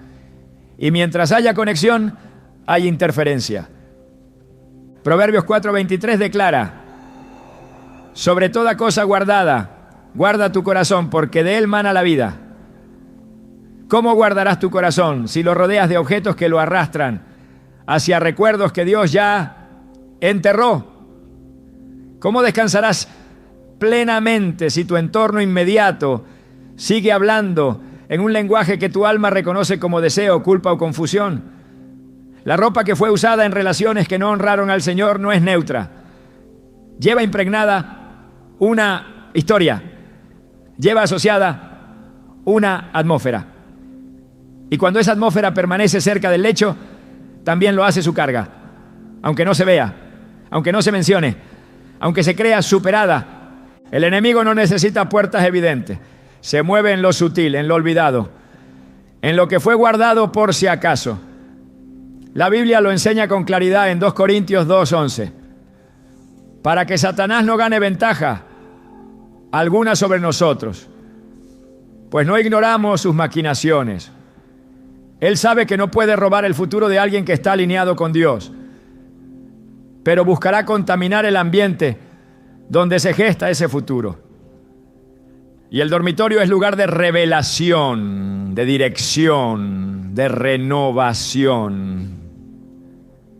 Y mientras haya conexión, hay interferencia. Proverbios 4:23 declara: sobre toda cosa guardada, guarda tu corazón, porque de él mana la vida. ¿Cómo guardarás tu corazón si lo rodeas de objetos que lo arrastran hacia recuerdos que Dios ya enterró? ¿Cómo descansarás plenamente si tu entorno inmediato sigue hablando en un lenguaje que tu alma reconoce como deseo, culpa o confusión? La ropa que fue usada en relaciones que no honraron al Señor no es neutra. Lleva impregnada una historia, lleva asociada una atmósfera. Y cuando esa atmósfera permanece cerca del lecho, también lo hace su carga. Aunque no se vea, aunque no se mencione, aunque se crea superada, el enemigo no necesita puertas evidentes. Se mueve en lo sutil, en lo olvidado, en lo que fue guardado por si acaso. La Biblia lo enseña con claridad en 2 Corintios 2:11. Para que Satanás no gane ventaja alguna sobre nosotros, pues no ignoramos sus maquinaciones. Él sabe que no puede robar el futuro de alguien que está alineado con Dios, pero buscará contaminar el ambiente donde se gesta ese futuro. Y el dormitorio es lugar de revelación, de dirección, de renovación.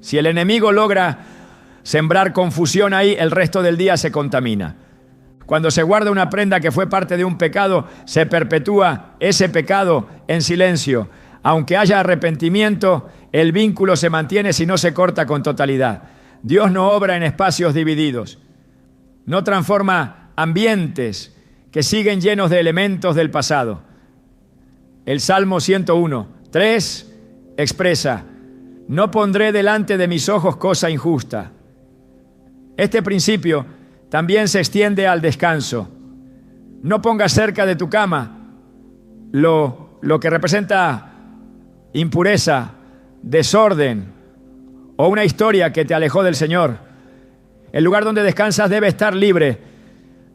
Si el enemigo logra sembrar confusión ahí, el resto del día se contamina. Cuando se guarda una prenda que fue parte de un pecado, se perpetúa ese pecado en silencio. Aunque haya arrepentimiento, el vínculo se mantiene si no se corta con totalidad. Dios no obra en espacios divididos. No transforma ambientes que siguen llenos de elementos del pasado. El Salmo 101:3 expresa: no pondré delante de mis ojos cosa injusta. Este principio también se extiende al descanso. No pongas cerca de tu cama lo que representa impureza, desorden o una historia que te alejó del Señor. El lugar donde descansas debe estar libre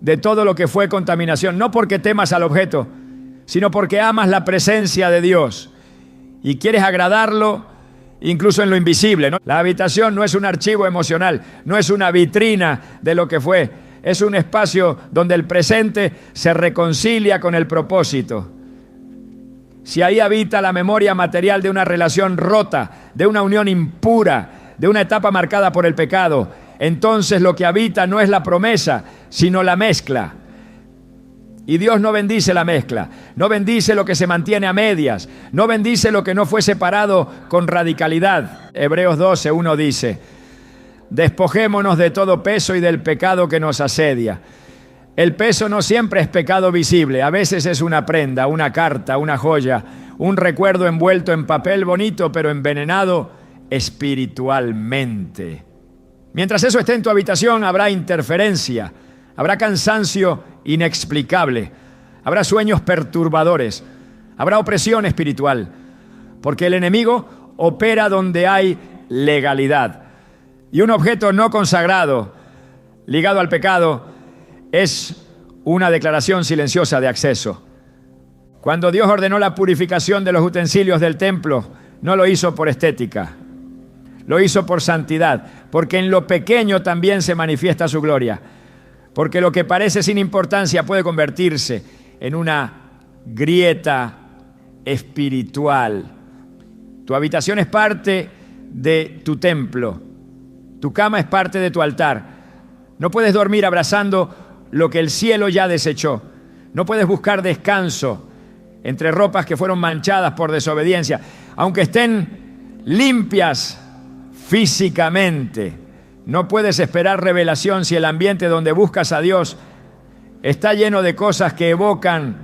de todo lo que fue contaminación, no porque temas al objeto, sino porque amas la presencia de Dios y quieres agradarlo incluso en lo invisible, ¿no? La habitación no es un archivo emocional, no es una vitrina de lo que fue, es un espacio donde el presente se reconcilia con el propósito. Si ahí habita la memoria material de una relación rota, de una unión impura, de una etapa marcada por el pecado, entonces lo que habita no es la promesa, sino la mezcla. Y Dios no bendice la mezcla, no bendice lo que se mantiene a medias, no bendice lo que no fue separado con radicalidad. Hebreos 12:1 dice: despojémonos de todo peso y del pecado que nos asedia. El peso no siempre es pecado visible, a veces es una prenda, una carta, una joya, un recuerdo envuelto en papel bonito pero envenenado espiritualmente. Mientras eso esté en tu habitación, habrá interferencia, habrá cansancio inexplicable, habrá sueños perturbadores, habrá opresión espiritual, porque el enemigo opera donde hay legalidad. Y un objeto no consagrado, ligado al pecado, es una declaración silenciosa de acceso. Cuando Dios ordenó la purificación de los utensilios del templo, no lo hizo por estética, lo hizo por santidad, porque en lo pequeño también se manifiesta su gloria. Porque lo que parece sin importancia puede convertirse en una grieta espiritual. Tu habitación es parte de tu templo. Tu cama es parte de tu altar. No puedes dormir abrazando lo que el cielo ya desechó. No puedes buscar descanso entre ropas que fueron manchadas por desobediencia, aunque estén limpias físicamente. No puedes esperar revelación si el ambiente donde buscas a Dios está lleno de cosas que evocan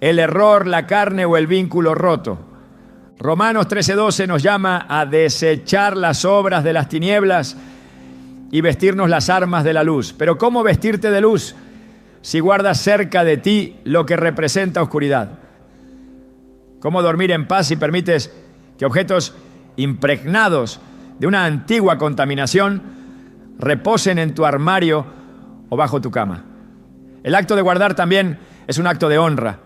el error, la carne o el vínculo roto. Romanos 13:12 nos llama a desechar las obras de las tinieblas y vestirnos las armas de la luz. Pero ¿cómo vestirte de luz si guardas cerca de ti lo que representa oscuridad? ¿Cómo dormir en paz si permites que objetos impregnados de una antigua contaminación reposen en tu armario o bajo tu cama? El acto de guardar también es un acto de honra.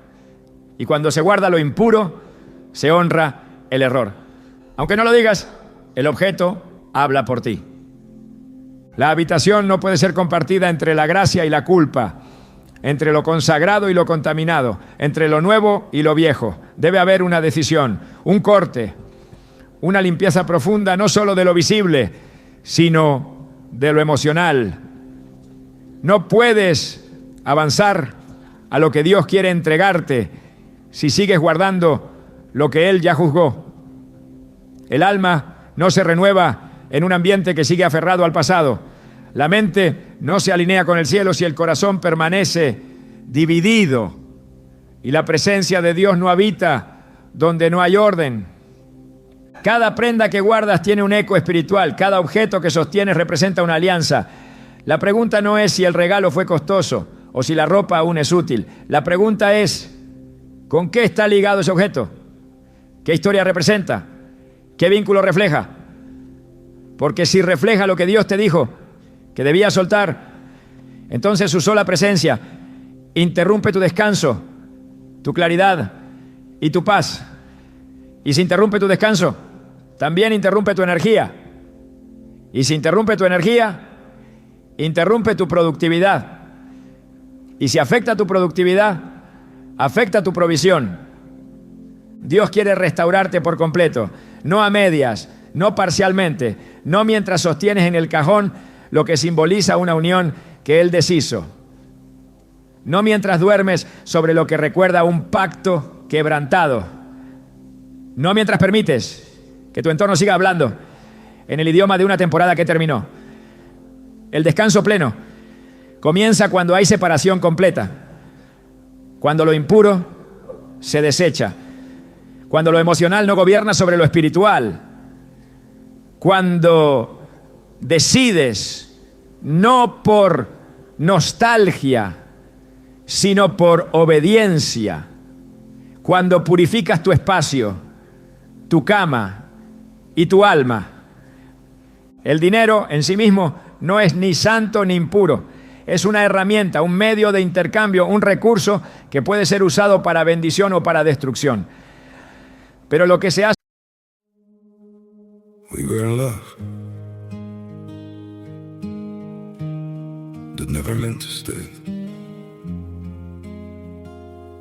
Y cuando se guarda lo impuro, se honra el error. Aunque no lo digas, el objeto habla por ti. La habitación no puede ser compartida entre la gracia y la culpa, entre lo consagrado y lo contaminado, entre lo nuevo y lo viejo. Debe haber una decisión, un corte, una limpieza profunda, no solo de lo visible, sino de lo emocional. No puedes avanzar a lo que Dios quiere entregarte si sigues guardando lo que Él ya juzgó. El alma no se renueva en un ambiente que sigue aferrado al pasado. La mente no se alinea con el cielo si el corazón permanece dividido y la presencia de Dios no habita donde no hay orden. Cada prenda que guardas tiene un eco espiritual. Cada objeto que sostienes representa una alianza. La pregunta no es si el regalo fue costoso o si la ropa aún es útil. La pregunta es, ¿con qué está ligado ese objeto? ¿Qué historia representa? ¿Qué vínculo refleja? Porque si refleja lo que Dios te dijo que debías soltar, entonces su sola presencia interrumpe tu descanso, tu claridad y tu paz. Y si interrumpe tu descanso, también interrumpe tu energía. Y si interrumpe tu energía, interrumpe tu productividad. Y si afecta tu productividad, afecta tu provisión. Dios quiere restaurarte por completo, no a medias, no parcialmente, no mientras sostienes en el cajón lo que simboliza una unión que Él deshizo. No mientras duermes sobre lo que recuerda un pacto quebrantado. No mientras permites que tu entorno siga hablando en el idioma de una temporada que terminó. El descanso pleno comienza cuando hay separación completa, cuando lo impuro se desecha, cuando lo emocional no gobierna sobre lo espiritual, cuando decides no por nostalgia, sino por obediencia, cuando purificas tu espacio, tu cama y tu alma. El dinero en sí mismo no es ni santo ni impuro. Es una herramienta, un medio de intercambio, un recurso que puede ser usado para bendición o para destrucción. Pero lo que se hace... We were in love that never meant to stay.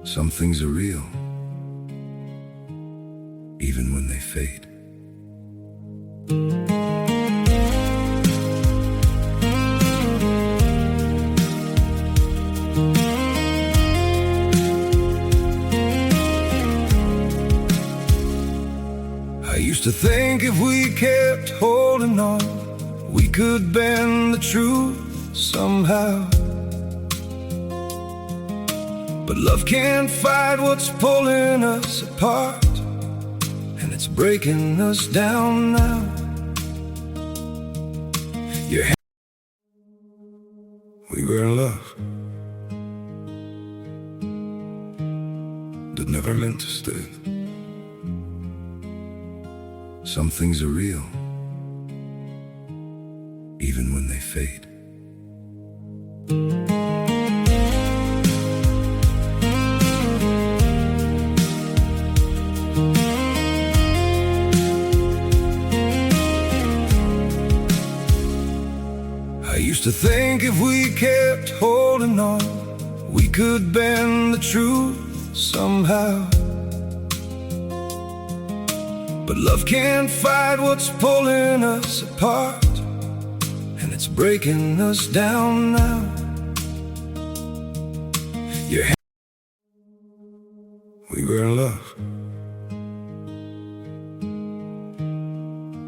Some things are real, even when they fade. I used to think if we kept holding on, we could bend the truth somehow. But love can't fight what's pulling us apart, and it's breaking us down now. We were in love that never meant to stay. Some things are real, even when they fade. I used to think if we kept holding on, we could bend the truth somehow. But love can't fight what's pulling us apart, and it's breaking us down now. We were in love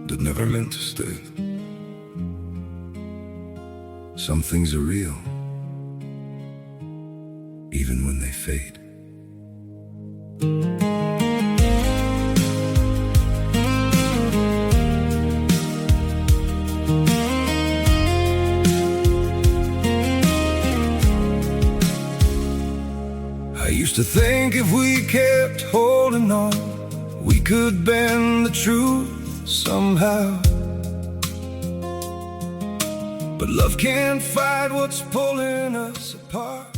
that never meant to stay. Some things are real, even when they fade. I used to think if we kept holding on, we could bend the truth somehow. But love can't fight what's pulling us apart.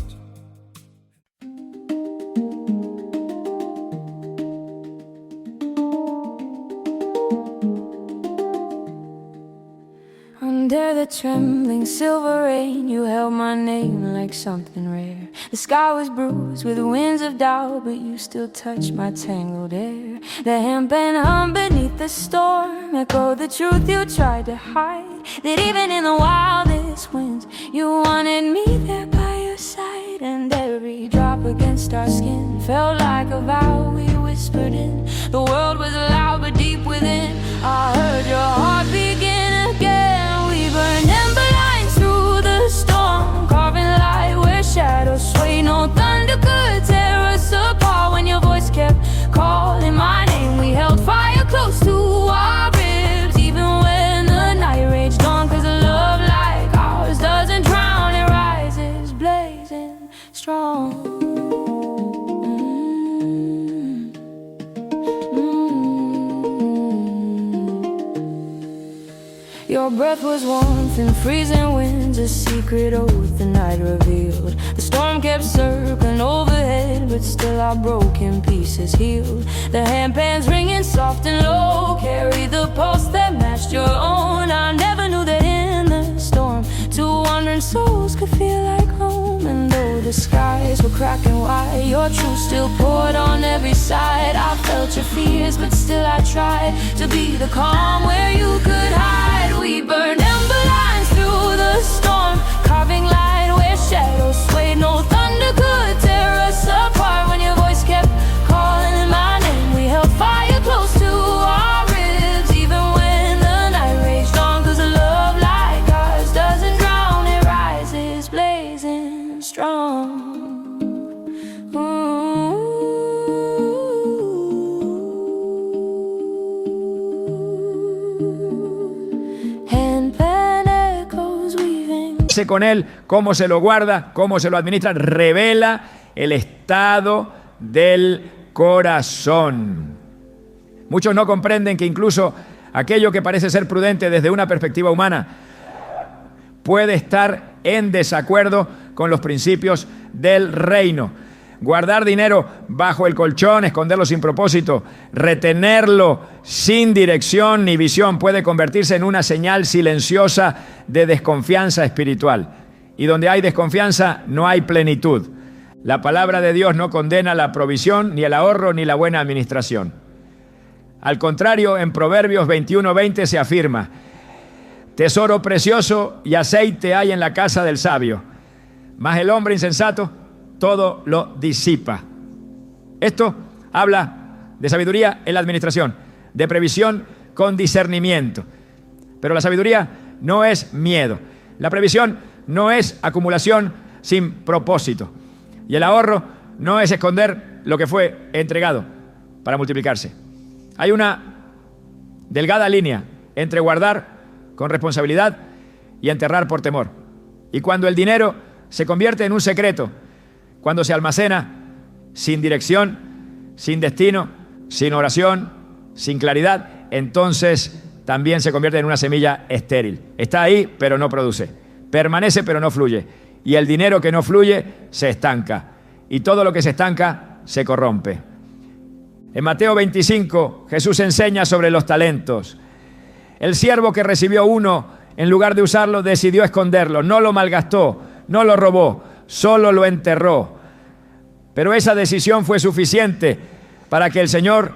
Under the trembling silver rain, you held my name like something rare. The sky was bruised with the winds of doubt, but you still touched my tangled hair. The hand-bent hum beneath the storm echoed the truth you tried to hide, that even in the wildest winds, you wanted me there by your side. And every drop against our skin felt like a vow we whispered in. The world was loud but deep within, I heard your heart begin again. We burned ember lines through the storm, carving light where shadows sway. No thunder could tear us apart when your voice kept calling. Your breath was warmth and freezing winds, a secret oath the night revealed. The storm kept circling overhead, but still our broken pieces healed. The handpans ringing soft and low carried the pulse that matched your own. I never knew that in the storm two wandering souls could feel like home. And though the skies were cracking wide, your truth still poured on every side. I felt your fears, but still I tried to be the calm where you could hide. We burned ember lines through the storm, carving light where shadows swayed. No thunder could tear us apart when your voice kept calling my name. We held fire close to our ribs, even when the night raged on. 'Cause a love like ours doesn't drown, it rises blazing strong. Con él, cómo se lo guarda, cómo se lo administra, revela el estado del corazón. Muchos no comprenden que incluso aquello que parece ser prudente desde una perspectiva humana puede estar en desacuerdo con los principios del reino. Guardar dinero bajo el colchón, esconderlo sin propósito, retenerlo sin dirección ni visión puede convertirse en una señal silenciosa de desconfianza espiritual. Y donde hay desconfianza no hay plenitud. La palabra de Dios no condena la provisión, ni el ahorro, ni la buena administración. Al contrario, en Proverbios 21:20 se afirma: tesoro precioso y aceite hay en la casa del sabio, mas el hombre insensato todo lo disipa. Esto habla de sabiduría en la administración, de previsión con discernimiento. Pero la sabiduría no es miedo. La previsión no es acumulación sin propósito. Y el ahorro no es esconder lo que fue entregado para multiplicarse. Hay una delgada línea entre guardar con responsabilidad y enterrar por temor. Y cuando el dinero se convierte en un secreto, cuando se almacena sin dirección, sin destino, sin oración, sin claridad, entonces también se convierte en una semilla estéril. Está ahí, pero no produce. Permanece, pero no fluye. Y el dinero que no fluye se estanca. Y todo lo que se estanca se corrompe. En Mateo 25, Jesús enseña sobre los talentos. El siervo que recibió uno, en lugar de usarlo, decidió esconderlo. No lo malgastó, no lo robó, solo lo enterró. Pero esa decisión fue suficiente para que el Señor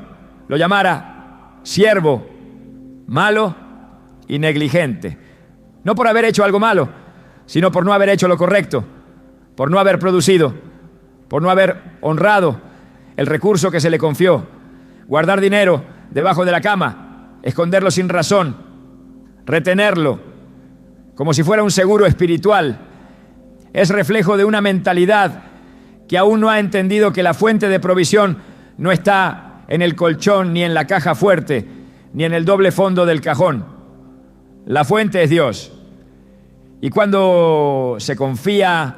lo llamara siervo malo y negligente. No por haber hecho algo malo, sino por no haber hecho lo correcto, por no haber producido, por no haber honrado el recurso que se le confió. Guardar dinero debajo de la cama, esconderlo sin razón, retenerlo como si fuera un seguro espiritual, es reflejo de una mentalidad que aún no ha entendido que la fuente de provisión no está en el colchón, ni en la caja fuerte, ni en el doble fondo del cajón. La fuente es Dios. Y cuando se confía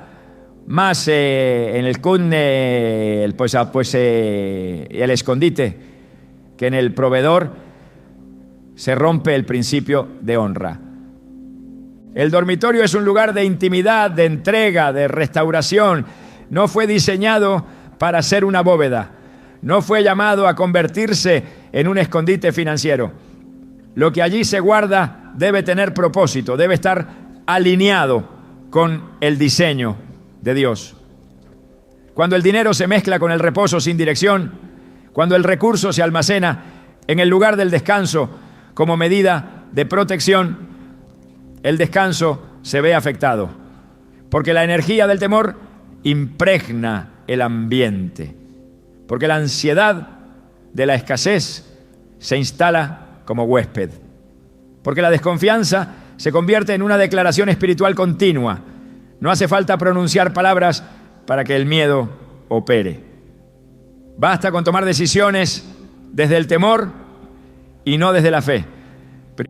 más en el cunne, el escondite, que en el proveedor, se rompe el principio de honra. El dormitorio es un lugar de intimidad, de entrega, de restauración. No fue diseñado para ser una bóveda. No fue llamado a convertirse en un escondite financiero. Lo que allí se guarda debe tener propósito, debe estar alineado con el diseño de Dios. Cuando el dinero se mezcla con el reposo sin dirección, cuando el recurso se almacena en el lugar del descanso como medida de protección, el descanso se ve afectado, porque la energía del temor impregna el ambiente, porque la ansiedad de la escasez se instala como huésped, porque la desconfianza se convierte en una declaración espiritual continua. No hace falta pronunciar palabras para que el miedo opere. Basta con tomar decisiones desde el temor y no desde la fe.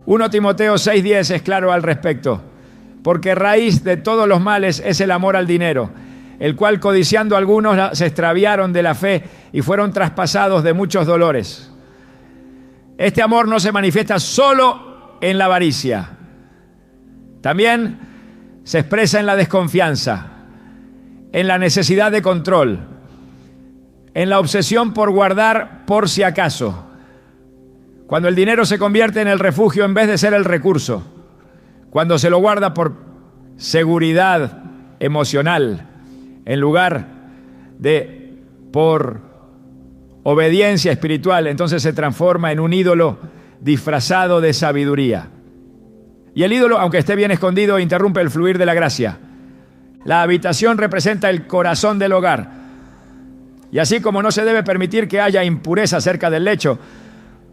1 Timoteo 6:10 es claro al respecto. Porque raíz de todos los males es el amor al dinero, el cual codiciando algunos se extraviaron de la fe y fueron traspasados de muchos dolores. Este amor no se manifiesta solo en la avaricia, También se expresa en la desconfianza, en la necesidad de control, en la obsesión por guardar por si acaso. Cuando el dinero se convierte en el refugio en vez de ser el recurso. Cuando se lo guarda por seguridad emocional en lugar de por obediencia espiritual, entonces se transforma en un ídolo disfrazado de sabiduría. Y el ídolo, aunque esté bien escondido, interrumpe el fluir de la gracia. La habitación representa el corazón del hogar. Y así como no se debe permitir que haya impureza cerca del lecho,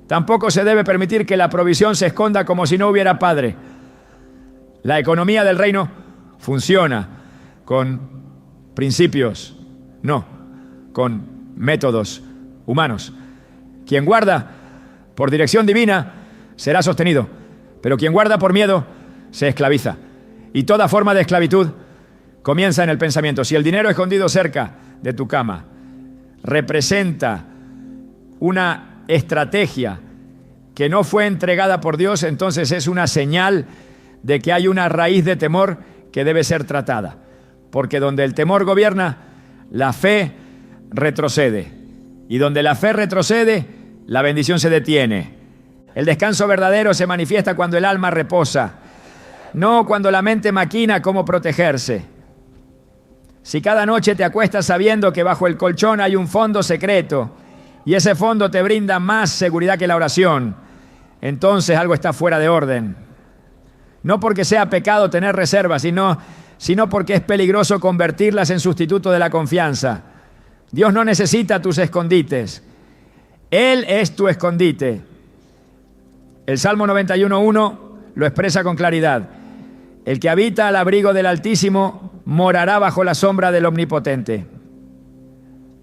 tampoco se debe permitir que la provisión se esconda como si no hubiera padre. La economía del reino funciona con principios, no con métodos humanos. Quien guarda por dirección divina será sostenido, pero quien guarda por miedo se esclaviza. Y toda forma de esclavitud comienza en el pensamiento. Si el dinero escondido cerca de tu cama representa una estrategia que no fue entregada por Dios, entonces es una señal de que hay una raíz de temor que debe ser tratada. Porque donde el temor gobierna, la fe retrocede. Y donde la fe retrocede, la bendición se detiene. El descanso verdadero se manifiesta cuando el alma reposa, no cuando la mente maquina cómo protegerse. Si cada noche te acuestas sabiendo que bajo el colchón hay un fondo secreto y ese fondo te brinda más seguridad que la oración, entonces algo está fuera de orden. No porque sea pecado tener reservas, sino porque es peligroso convertirlas en sustituto de la confianza. Dios no necesita tus escondites. Él es tu escondite. El Salmo 91:1 lo expresa con claridad. El que habita al abrigo del Altísimo morará bajo la sombra del Omnipotente.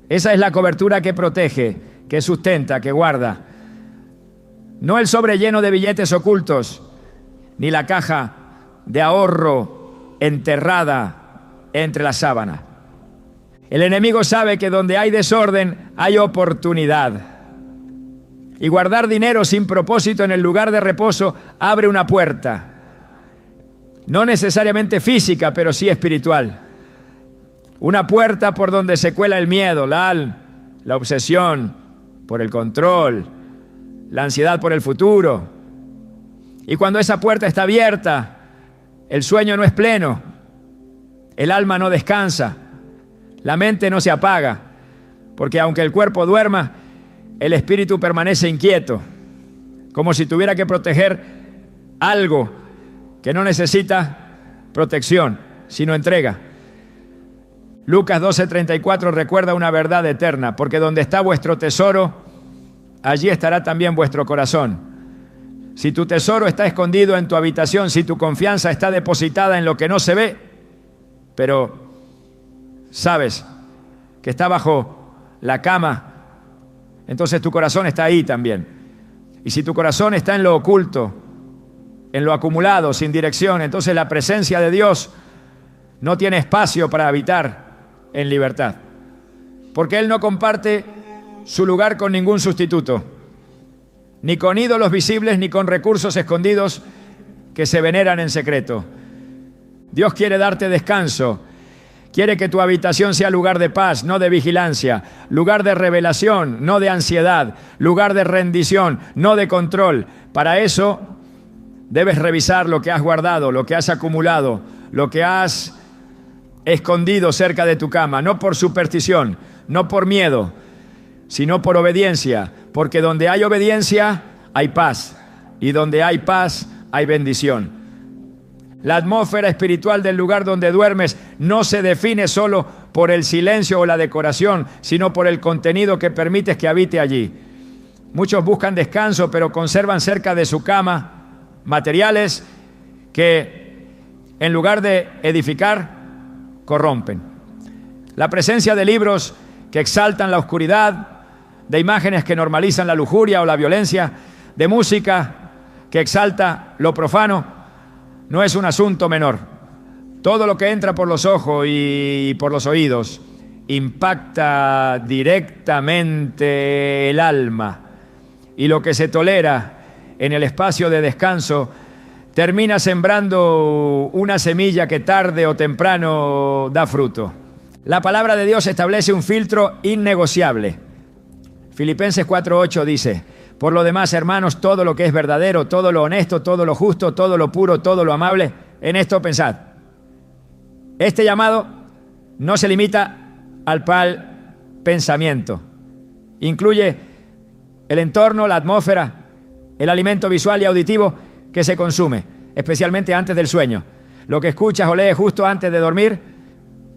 Esa es la cobertura que protege, que sustenta, que guarda. No el sobre lleno de billetes ocultos, ni la caja de ahorro enterrada entre las sábanas. El enemigo sabe que donde hay desorden hay oportunidad. Y guardar dinero sin propósito en el lugar de reposo abre una puerta. No necesariamente física, pero sí espiritual. Una puerta por donde se cuela el miedo, la obsesión por el control, la ansiedad por el futuro. Y cuando esa puerta está abierta, el sueño no es pleno, el alma no descansa, la mente no se apaga, porque aunque el cuerpo duerma, el espíritu permanece inquieto, como si tuviera que proteger algo que no necesita protección, sino entrega. Lucas 12:34 recuerda una verdad eterna, porque donde está vuestro tesoro, allí estará también vuestro corazón. Si tu tesoro está escondido en tu habitación, si tu confianza está depositada en lo que no se ve, pero sabes que está bajo la cama, entonces tu corazón está ahí también. Y si tu corazón está en lo oculto, en lo acumulado, sin dirección, entonces la presencia de Dios no tiene espacio para habitar en libertad. Porque Él no comparte su lugar con ningún sustituto, ni con ídolos visibles, ni con recursos escondidos que se veneran en secreto. Dios quiere darte descanso. Quiere que tu habitación sea lugar de paz, no de vigilancia, lugar de revelación, no de ansiedad, lugar de rendición, no de control. Para eso debes revisar lo que has guardado, lo que has acumulado, lo que has escondido cerca de tu cama, no por superstición, no por miedo, sino por obediencia, porque donde hay obediencia hay paz, y donde hay paz hay bendición. La atmósfera espiritual del lugar donde duermes no se define solo por el silencio o la decoración, sino por el contenido que permites que habite allí. Muchos buscan descanso, pero conservan cerca de su cama materiales que, en lugar de edificar, corrompen. La presencia de libros que exaltan la oscuridad, de imágenes que normalizan la lujuria o la violencia, de música que exalta lo profano, no es un asunto menor. Todo lo que entra por los ojos y por los oídos impacta directamente el alma, y lo que se tolera en el espacio de descanso termina sembrando una semilla que tarde o temprano da fruto. La palabra de Dios establece un filtro innegociable. Filipenses 4:8 dice: por lo demás, hermanos, todo lo que es verdadero, todo lo honesto, todo lo justo, todo lo puro, todo lo amable, en esto pensad. Este llamado no se limita al pensamiento. Incluye el entorno, la atmósfera, el alimento visual y auditivo que se consume, especialmente antes del sueño. Lo que escuchas o lees justo antes de dormir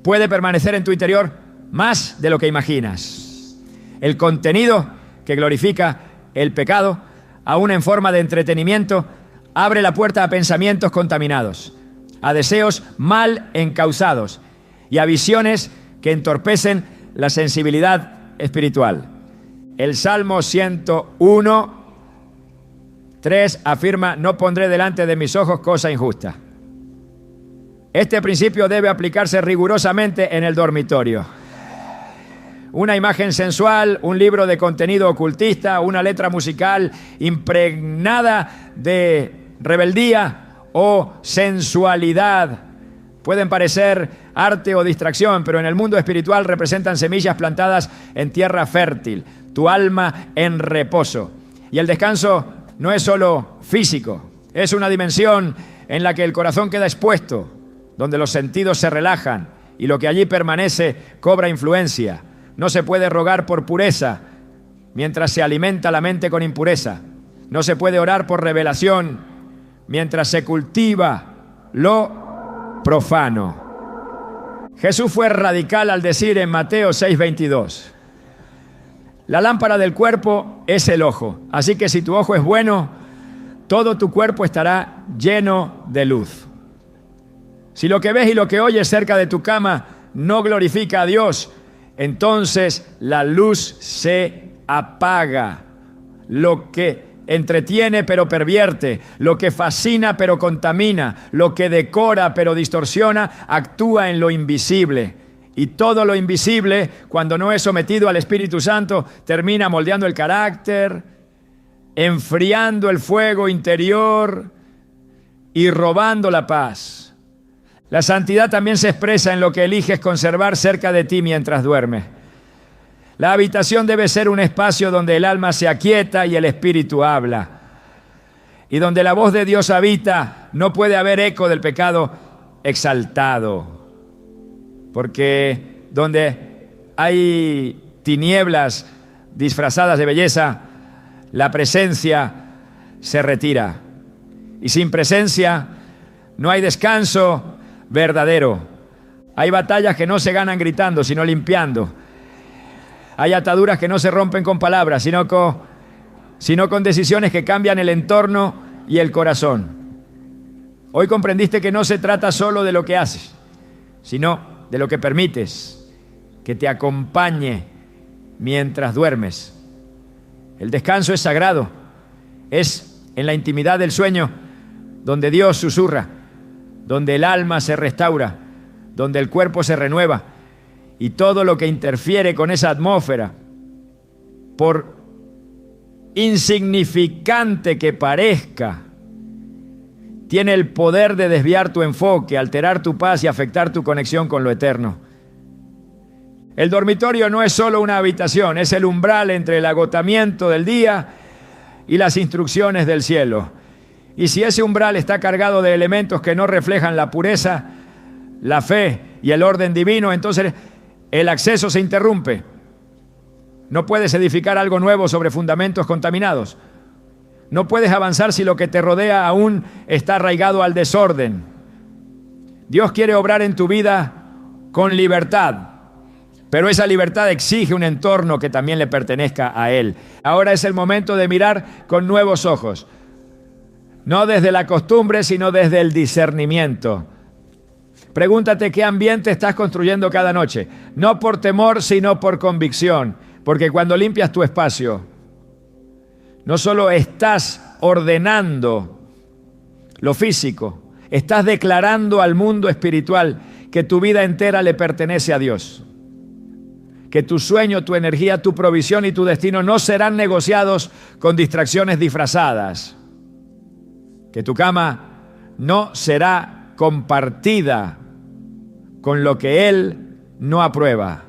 puede permanecer en tu interior más de lo que imaginas. El contenido que glorifica el pecado, aún en forma de entretenimiento, abre la puerta a pensamientos contaminados, a deseos mal encauzados y a visiones que entorpecen la sensibilidad espiritual. El Salmo 101:3 afirma: no pondré delante de mis ojos cosa injusta. Este principio debe aplicarse rigurosamente en el dormitorio. Una imagen sensual, un libro de contenido ocultista, una letra musical impregnada de rebeldía o sensualidad pueden parecer arte o distracción, pero en el mundo espiritual representan semillas plantadas en tierra fértil, tu alma en reposo. Y el descanso no es solo físico, es una dimensión en la que el corazón queda expuesto, donde los sentidos se relajan y lo que allí permanece cobra influencia. No se puede rogar por pureza mientras se alimenta la mente con impureza. No se puede orar por revelación mientras se cultiva lo profano. Jesús fue radical al decir en Mateo 6:22: la lámpara del cuerpo es el ojo, así que si tu ojo es bueno, todo tu cuerpo estará lleno de luz. Si lo que ves y lo que oyes cerca de tu cama no glorifica a Dios, entonces la luz se apaga. Lo que entretiene pero pervierte, lo que fascina pero contamina, lo que decora pero distorsiona, actúa en lo invisible. Y todo lo invisible, cuando no es sometido al Espíritu Santo, termina moldeando el carácter, enfriando el fuego interior y robando la paz. La santidad también se expresa en lo que eliges conservar cerca de ti mientras duermes. La habitación debe ser un espacio donde el alma se aquieta y el espíritu habla. Y donde la voz de Dios habita, no puede haber eco del pecado exaltado. Porque donde hay tinieblas disfrazadas de belleza, la presencia se retira. Y sin presencia no hay descanso verdadero. Hay batallas que no se ganan gritando, sino limpiando. Hay ataduras que no se rompen con palabras, sino con decisiones que cambian el entorno y el corazón. Hoy comprendiste que no se trata solo de lo que haces, sino de lo que permites que te acompañe mientras duermes. El descanso es sagrado. Es en la intimidad del sueño donde Dios susurra, donde el alma se restaura, donde el cuerpo se renueva, y todo lo que interfiere con esa atmósfera, por insignificante que parezca, tiene el poder de desviar tu enfoque, alterar tu paz y afectar tu conexión con lo eterno. El dormitorio no es solo una habitación, es el umbral entre el agotamiento del día y las instrucciones del cielo. Y si ese umbral está cargado de elementos que no reflejan la pureza, la fe y el orden divino, entonces el acceso se interrumpe. No puedes edificar algo nuevo sobre fundamentos contaminados. No puedes avanzar si lo que te rodea aún está arraigado al desorden. Dios quiere obrar en tu vida con libertad, pero esa libertad exige un entorno que también le pertenezca a Él. Ahora es el momento de mirar con nuevos ojos. No desde la costumbre, sino desde el discernimiento. Pregúntate qué ambiente estás construyendo cada noche. No por temor, sino por convicción. Porque cuando limpias tu espacio, no solo estás ordenando lo físico, estás declarando al mundo espiritual que tu vida entera le pertenece a Dios. Que tu sueño, tu energía, tu provisión y tu destino no serán negociados con distracciones disfrazadas. Que tu cama no será compartida con lo que Él no aprueba.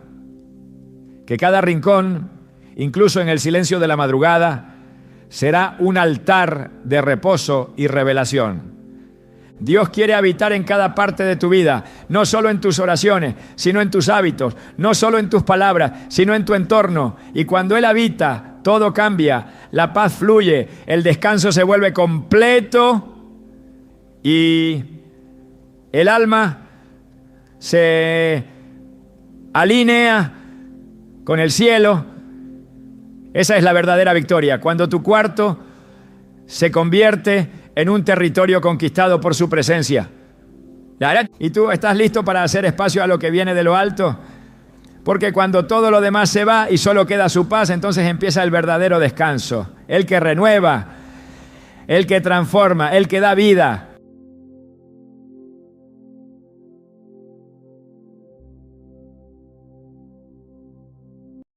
Que cada rincón, incluso en el silencio de la madrugada, será un altar de reposo y revelación. Dios quiere habitar en cada parte de tu vida, no solo en tus oraciones, sino en tus hábitos, no solo en tus palabras, sino en tu entorno. Y cuando Él habita, todo cambia, la paz fluye, el descanso se vuelve completo y el alma se alinea con el cielo. Esa es la verdadera victoria, cuando tu cuarto se convierte en un territorio conquistado por su presencia. ¿Y tú estás listo para hacer espacio a lo que viene de lo alto? Porque cuando todo lo demás se va y solo queda su paz, entonces empieza el verdadero descanso. El que renueva, el que transforma, el que da vida.